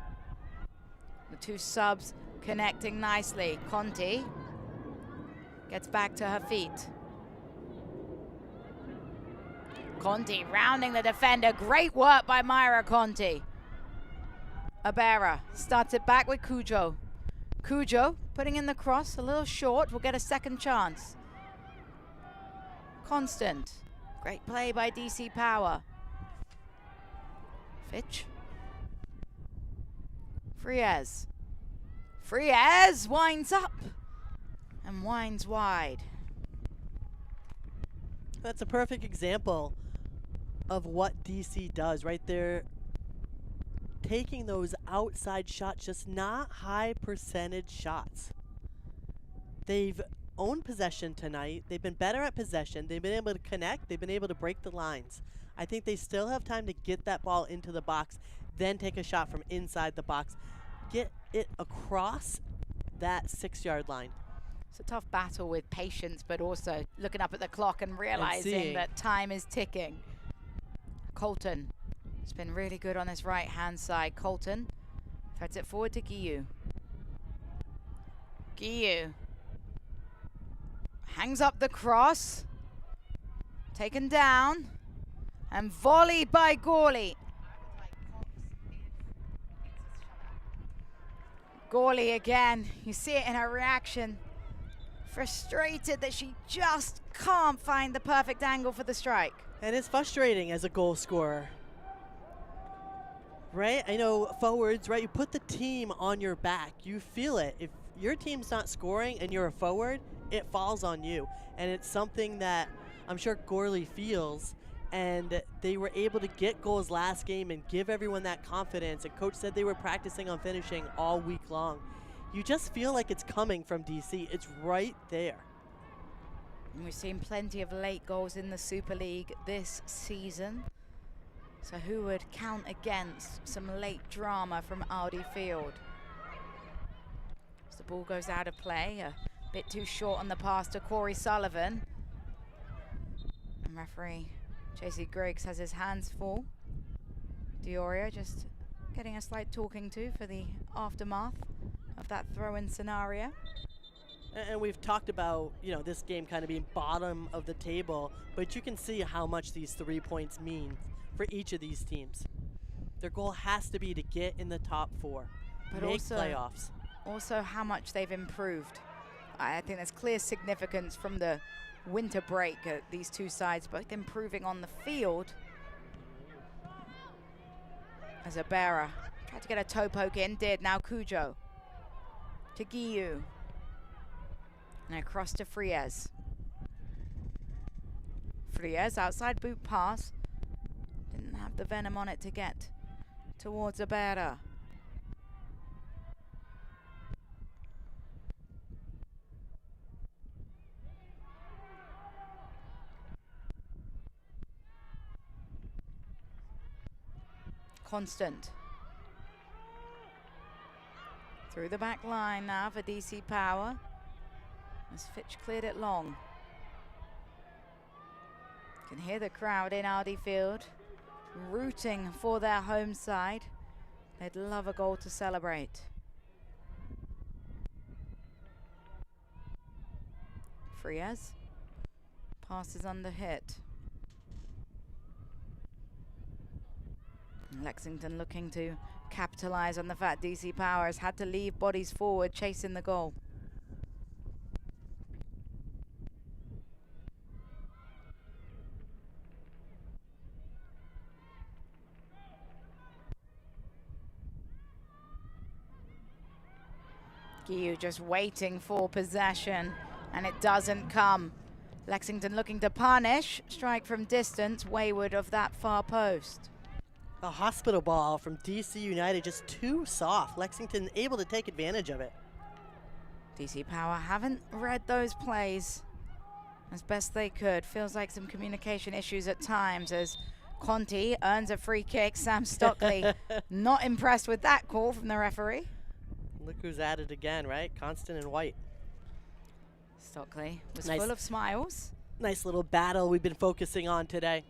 The two subs connecting nicely. Conti gets back to her feet. Conti rounding the defender. Great work by Myra Conti. Abera starts it back with Cujo. Cujo putting in the cross, a little short, will get a second chance. Constant. Great play by DC Power. Fitch. Friez. Friez winds up and winds wide. That's a perfect example of what DC does right there. Taking those outside shots, just not high percentage shots. They've owned possession tonight. They've been better at possession. They've been able to connect. They've been able to break the lines. I think they still have time to get that ball into the box, then take a shot from inside the box. Get it across that 6-yard line. It's a tough battle with patience, but also looking up at the clock and realizing that time is ticking. Colton has been really good on this right-hand side. Colton threads it forward to Guiu. Guiu hangs up the cross, taken down, and volleyed by Gawley. Gawley again, you see it in her reaction. Frustrated that she just can't find the perfect angle for the strike. And it's frustrating as a goal scorer. Right? I know forwards, right? You put the team on your back. You feel it. If your team's not scoring and you're a forward, it falls on you. And it's something that I'm sure Gawley feels and they were able to get goals last game and give everyone that confidence. And coach said they were practicing on finishing all week long. You just feel like it's coming from DC. It's right there. And we've seen plenty of late goals in the Super League this season. So who would count against some late drama from Audi Field? As the ball goes out of play, a bit too short on the pass to Corey Sullivan. And referee JC Griggs has his hands full. Diorio just getting a slight talking to for the aftermath of that throw-in scenario. And we've talked about, you know, this game kind of being bottom of the table, but you can see how much these 3 points mean for each of these teams. Their goal has to be to get in the top 4, but make playoffs. Also how much they've improved. I think there's clear significance from the winter break at these two sides, both improving on the field. As Abera tried to get a toe poke in, did. Now Cujo to Guiu. And across to Friez. Friez, outside boot pass. Didn't have the venom on it to get towards Abera. Constant. Through the back line now for DC Power. As Fitch cleared it long. You can hear the crowd in Audi Field rooting for their home side. They'd love a goal to celebrate. Friez. Pass is under hit. Lexington looking to capitalize on the fact DC Power has had to leave bodies forward chasing the goal. Guiu just waiting for possession, and it doesn't come. Lexington looking to punish, strike from distance, wayward of that far post. A hospital ball from DC United, just too soft. Lexington able to take advantage of it. DC Power haven't read those plays as best they could. Feels like some communication issues at times as Conti earns a free kick. Sam Stockley not impressed with that call from the referee. Look who's at it again, right? Constant and White. Stockley was full of smiles. Nice little battle we've been focusing on today.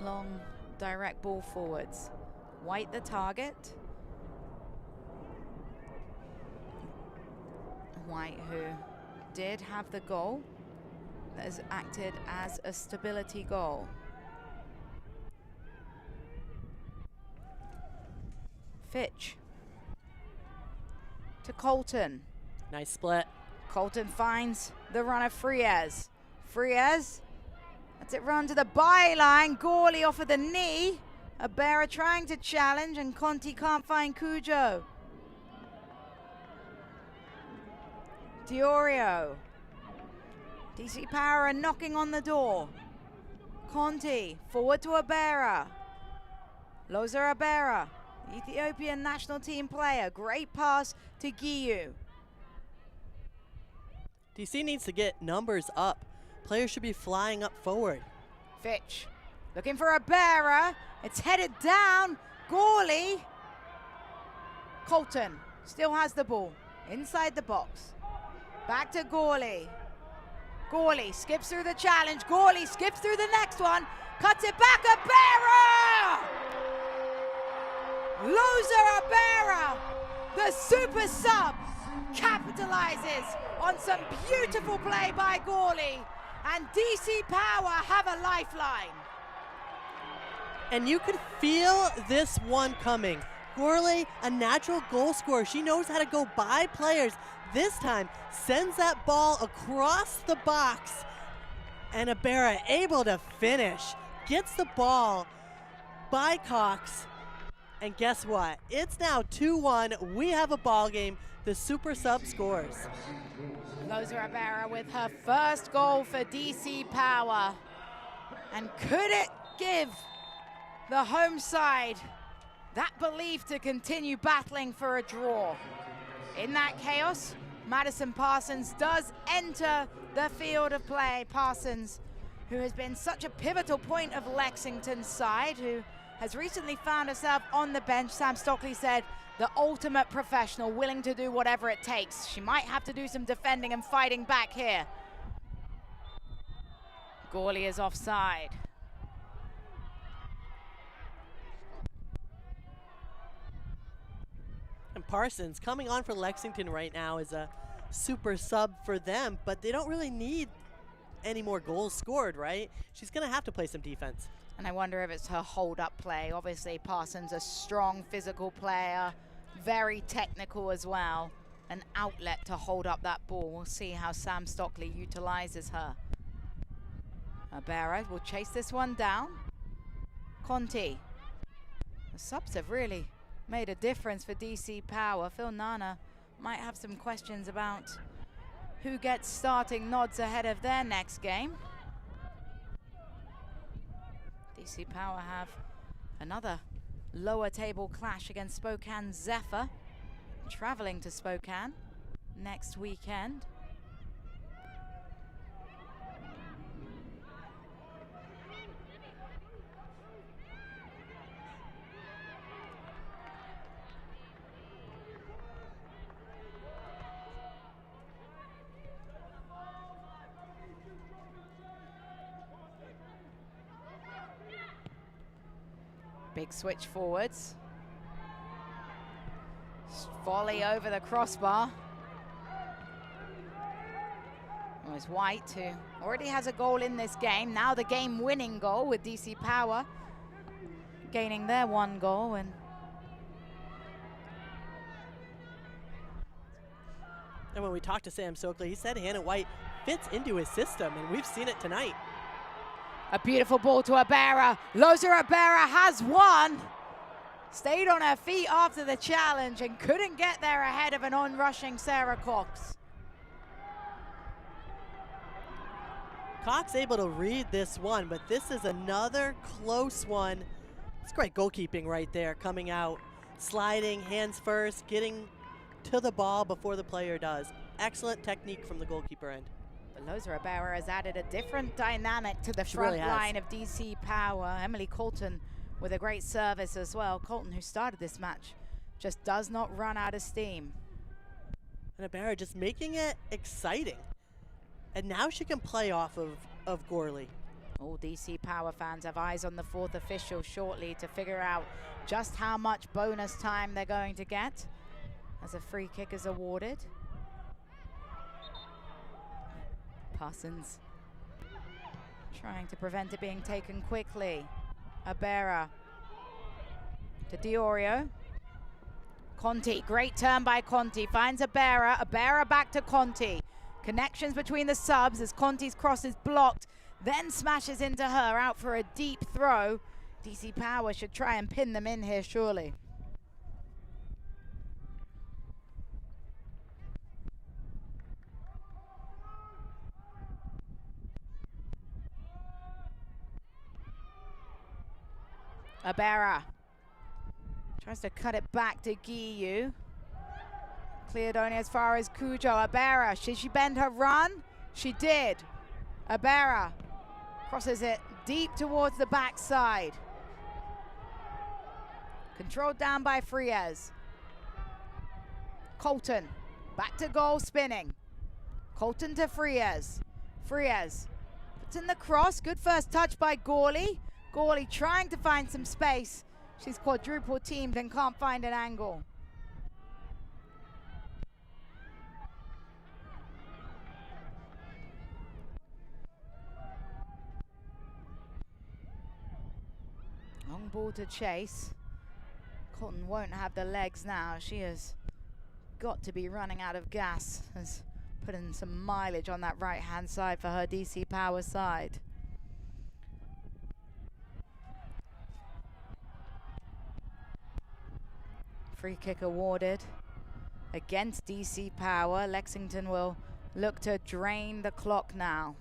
Long, direct ball forwards. White the target. White, who did have the goal, that has acted as a stability goal. Fitch to Colton. Nice split. Colton finds the runner Friez. Friez lets it run to the byline. Gawley off of the knee. Abera trying to challenge, and Conti can't find Cujo. Diorio. DC Power are knocking on the door. Conti forward to Abera. Loza Abera, Ethiopian national team player. Great pass to Guiu. DC needs to get numbers up. Players should be flying up forward. Fitch looking for Abera. It's headed down. Gawley. Colton still has the ball inside the box. Back to Gawley. Gawley skips through the challenge. Gawley skips through the next one. Cuts it back. Abera! Loza Abera, the super sub, capitalizes on some beautiful play by Gawley. And DC Power have a lifeline. And you could feel this one coming. Gawley, a natural goal scorer. She knows how to go by players. This time, sends that ball across the box. And Abera able to finish. gets the ball by Cox. And guess what? It's now 2-1. We have a ball game. The super sub scores. Loza Rivera with her first goal for DC Power. And could it give the home side that belief to continue battling for a draw? In that chaos, Madison Parsons does enter the field of play. Parsons, who has been such a pivotal point of Lexington's side, who has recently found herself on the bench. Sam Stockley said, the ultimate professional, willing to do whatever it takes. She might have to do some defending and fighting back here. Gawley is offside. And Parsons coming on for Lexington right now is a super sub for them, but they don't really need any more goals scored, right? She's gonna have to play some defense. And I wonder if it's her hold-up play. Obviously, Parsons, a strong physical player, very technical as well. An outlet to hold up that ball. We'll see how Sam Stockley utilizes her. Abera will chase this one down. Conti. The subs have really made a difference for DC Power. Phil Nana might have some questions about who gets starting nods ahead of their next game. DC Power have another lower table clash against Spokane Zephyr, traveling to Spokane next weekend. Big switch forwards. Volley over the crossbar. It was White, who already has a goal in this game. Now the game-winning goal with DC Power gaining their one goal. And when we talked to Sam Stockley, he said Hannah White fits into his system, and we've seen it tonight. a beautiful ball to Abera. Loza Abera has won. Stayed on her feet after the challenge and couldn't get there ahead of an on-rushing Sarah Cox. Cox able to read this one, but this is another close one. It's great goalkeeping right there, coming out, sliding, hands first, getting to the ball before the player does. Excellent technique from the goalkeeper end. But Loza Abera has added a different dynamic to the front really line of DC Power. Emily Colton with a great service as well. Colton, who started this match, just does not run out of steam. And Abera just making it exciting. And now she can play off of Gorley. All DC Power fans have eyes on the fourth official shortly to figure out just how much bonus time they're going to get as a free kick is awarded. Parsons trying to prevent it being taken quickly. Abera to Diorio. Conti, great turn by Conti, finds Abera. Abera back to Conti. Connections between the subs as Conti's cross is blocked, then smashes into her, out for a deep throw. DC Power should try and pin them in here, surely. Abera tries to cut it back to Giyu. Cleared only as far as Cujo. Abera, should she bend her run? She did. Abera crosses it deep towards the backside. Controlled down by Friez. Colton, back to goal, spinning. Colton to Friez. Friez puts in the cross. Good first touch by Gorley. Gorley trying to find some space. She's quadruple teamed and can't find an angle. Long ball to Chase. Colton won't have the legs now. She has got to be running out of gas. Has put in some mileage on that right-hand side for her DC Power side. Free kick awarded against DC Power. Lexington will look to drain the clock now.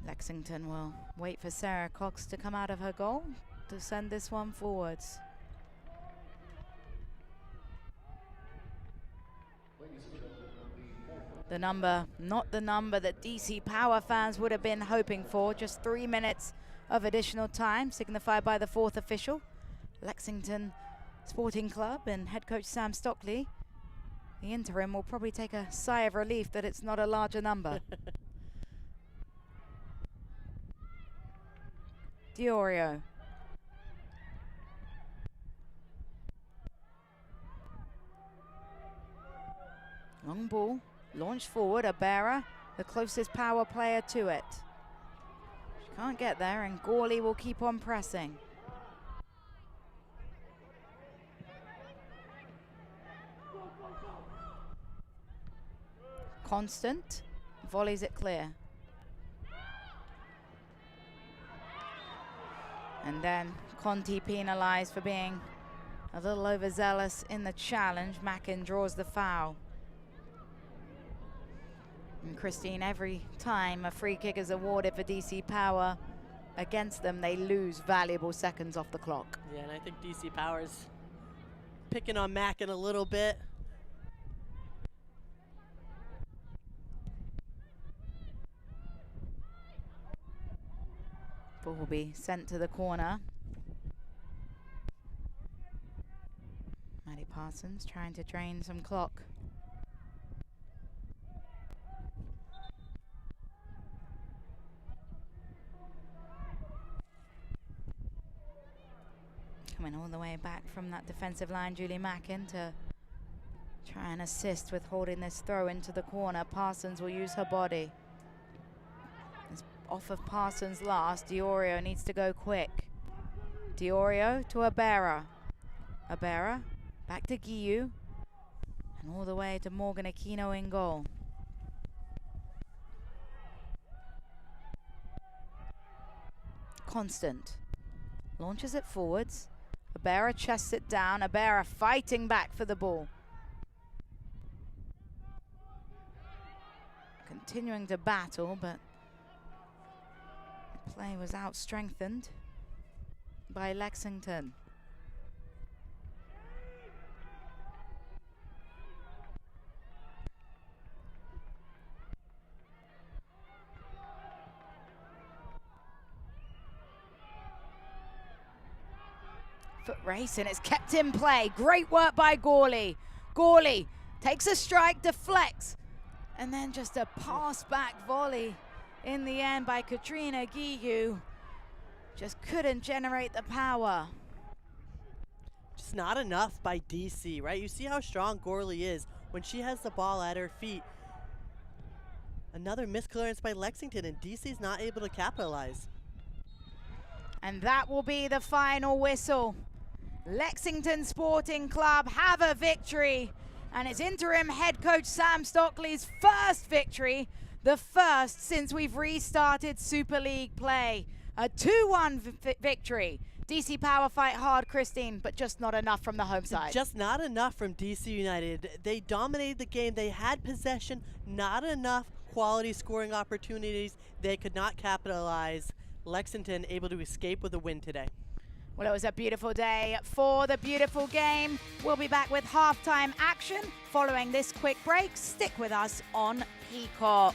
Lexington will wait for Sarah Cox to come out of her goal to send this one forwards. The number, not the number that DC Power fans would have been hoping for. Just 3 minutes of additional time, signified by the fourth official. Lexington Sporting Club and head coach Sam Stockley, the interim, will probably take a sigh of relief that it's not a larger number. Diorio. Long ball, launched forward, Abera, the closest Power player to it. She can't get there, and Gawley will keep on pressing. Constant, volleys it clear. And then Conti penalised for being a little overzealous in the challenge. Mackin draws the foul. And Christine, every time a free kick is awarded for DC Power against them, they lose valuable seconds off the clock. Yeah, and I think DC Power's picking on Mackin a little bit. Ball will be sent to the corner. Maddie Parsons trying to drain some clock. Coming all the way back from that defensive line, Julie Mackin to try and assist with holding this throw into the corner. Parsons will use her body. Off of Parsons last, Diorio needs to go quick. Diorio to Abera. Abera back to Guiu. And all the way to Morgan Aquino in goal. Constant. Launches it forwards. Abera chests it down. Abera fighting back for the ball. Continuing to battle, but play was out-strengthened by Lexington. Foot race, and it's kept in play. Great work by Gawley. Gawley takes a strike, deflects, and then just a pass-back volley in the end by Katrina Guiu. Just couldn't generate the power. Just not enough by DC, right? You see how strong Gawley is when she has the ball at her feet. Another misclearance by Lexington, and DC's not able to capitalize. And that will be the final whistle. Lexington Sporting Club have a victory, and it's interim head coach Sam Stockley's first victory, the first since we've restarted Super League play. A 2-1 victory. DC Power fight hard, Christine, but just not enough from the home side. Just not enough from DC United. They dominated the game. They had possession, not enough quality scoring opportunities. They could not capitalize. Lexington able to escape with a win today. Well, it was a beautiful day for the beautiful game. We'll be back with halftime action following this quick break. Stick with us on Peacock.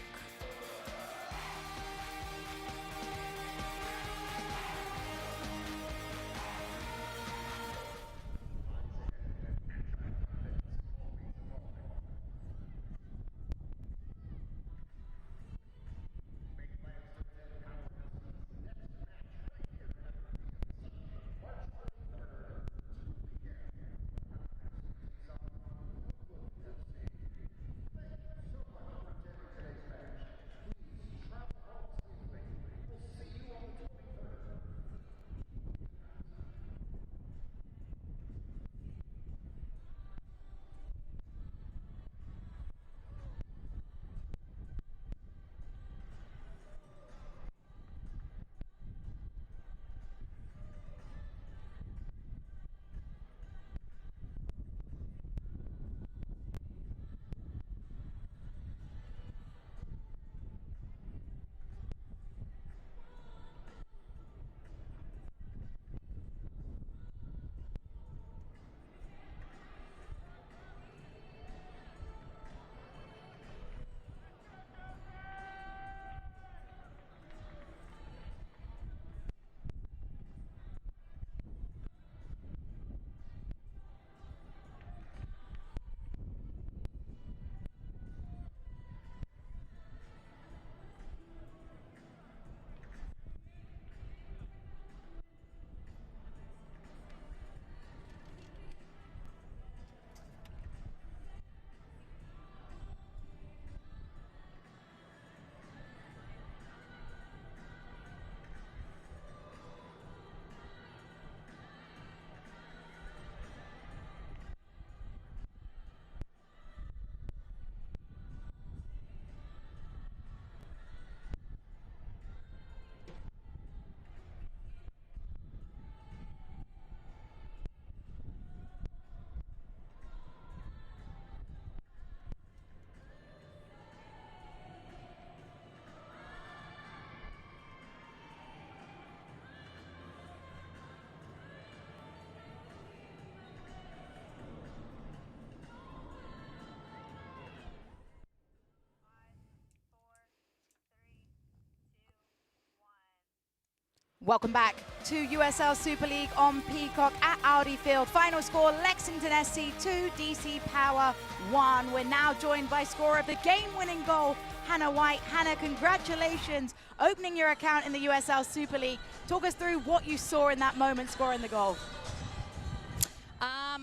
Welcome back to USL Super League on Peacock at Audi Field. Final score, Lexington SC 2, DC Power 1. We're now joined by scorer of the game-winning goal, Hannah White. Hannah, congratulations opening your account in the USL Super League. Talk us through what you saw in that moment scoring the goal.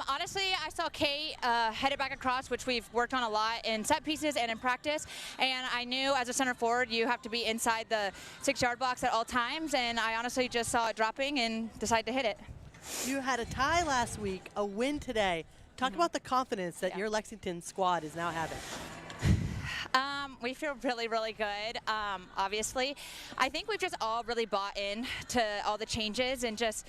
Honestly, I saw Kate headed back across, which we've worked on a lot in set pieces and in practice. And I knew as a center forward, you have to be inside the 6-yard box at all times. And I honestly just saw it dropping and decided to hit it. You had a tie last week, a win today. Talk about the confidence that your Lexington squad is now having. We feel really, really good, obviously. I think we've just all really bought in to all the changes and just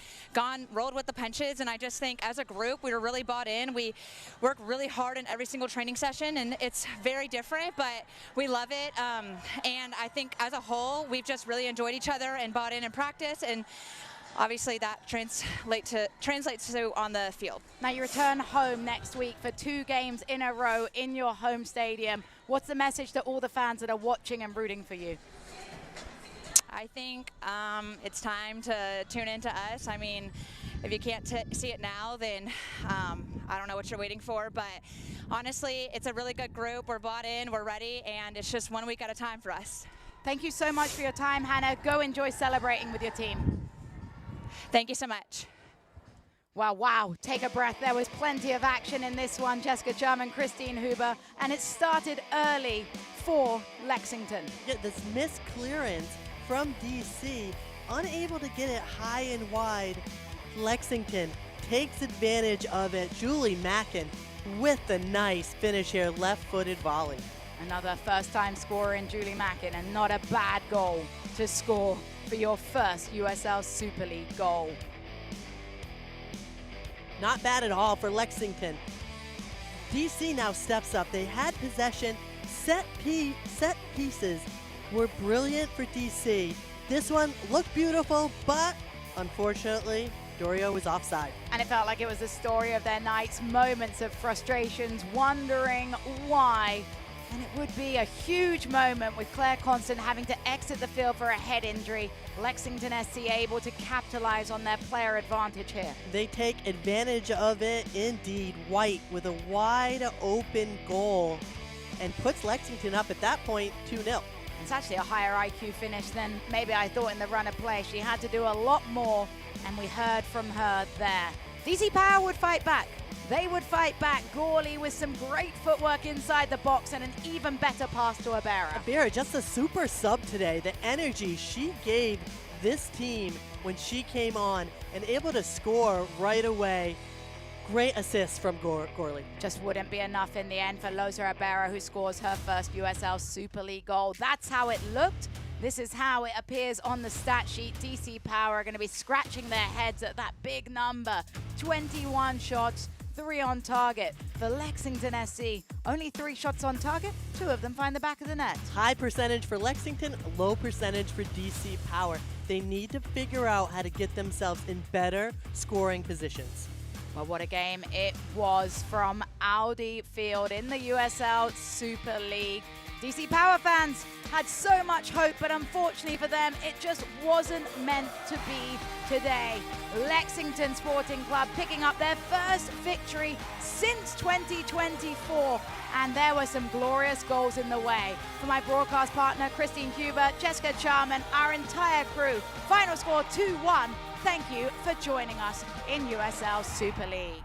rolled with the punches. And I just think as a group, we were really bought in. We work really hard in every single training session, and it's very different, but we love it. And I think as a whole, we've just really enjoyed each other and bought in practice. And obviously that translates to on the field. Now you return home next week for 2 games in a row in your home stadium. What's the message to all the fans that are watching and rooting for you? I think it's time to tune into us. I mean, if you can't see it now, then I don't know what you're waiting for. But honestly, it's a really good group. We're bought in, we're ready, and it's just 1 week at a time for us. Thank you so much for your time, Hannah. Go enjoy celebrating with your team. Thank you so much. Wow, take a breath. There was plenty of action in this one. Jessica Chum and Christine Huber, and it started early for Lexington. Yeah, this missed clearance from DC, unable to get it high and wide. Lexington takes advantage of it. Julie Mackin with the nice finish here, left-footed volley. Another first-time scorer in Julie Mackin, and not a bad goal to score for your first USL Super League goal. Not bad at all for Lexington. DC now steps up. They had possession. Set pieces were brilliant for DC. This one looked beautiful, but unfortunately, Dorio was offside. And it felt like it was the story of their nights, moments of frustrations, wondering why. And it would be a huge moment with Claire Constant having to exit the field for a head injury. Lexington SC able to capitalize on their player advantage here. They take advantage of it indeed. White with a wide open goal and puts Lexington up at that point 2-0. It's actually a higher IQ finish than maybe I thought in the run of play. She had to do a lot more, and we heard from her there. DC Power would fight back. They would fight back. Gorley with some great footwork inside the box and an even better pass to Abera. Abera, just a super sub today. The energy she gave this team when she came on and able to score right away. Great assist from Gorley. Just wouldn't be enough in the end for Loza Abera, who scores her first USL Super League goal. That's how it looked. This is how it appears on the stat sheet. DC Power are going to be scratching their heads at that big number. 21 shots. 3 on target for Lexington SC. Only 3 shots on target, 2 of them find the back of the net. High percentage for Lexington, low percentage for DC Power. They need to figure out how to get themselves in better scoring positions. Well, what a game it was from Audi Field in the USL Super League. DC Power fans had so much hope, but unfortunately for them, it just wasn't meant to be today. Lexington Sporting Club picking up their first victory since 2024, and there were some glorious goals in the way. For my broadcast partner, Christine Huber, Jessica Chum, and our entire crew, final score 2-1. Thank you for joining us in USL Super League.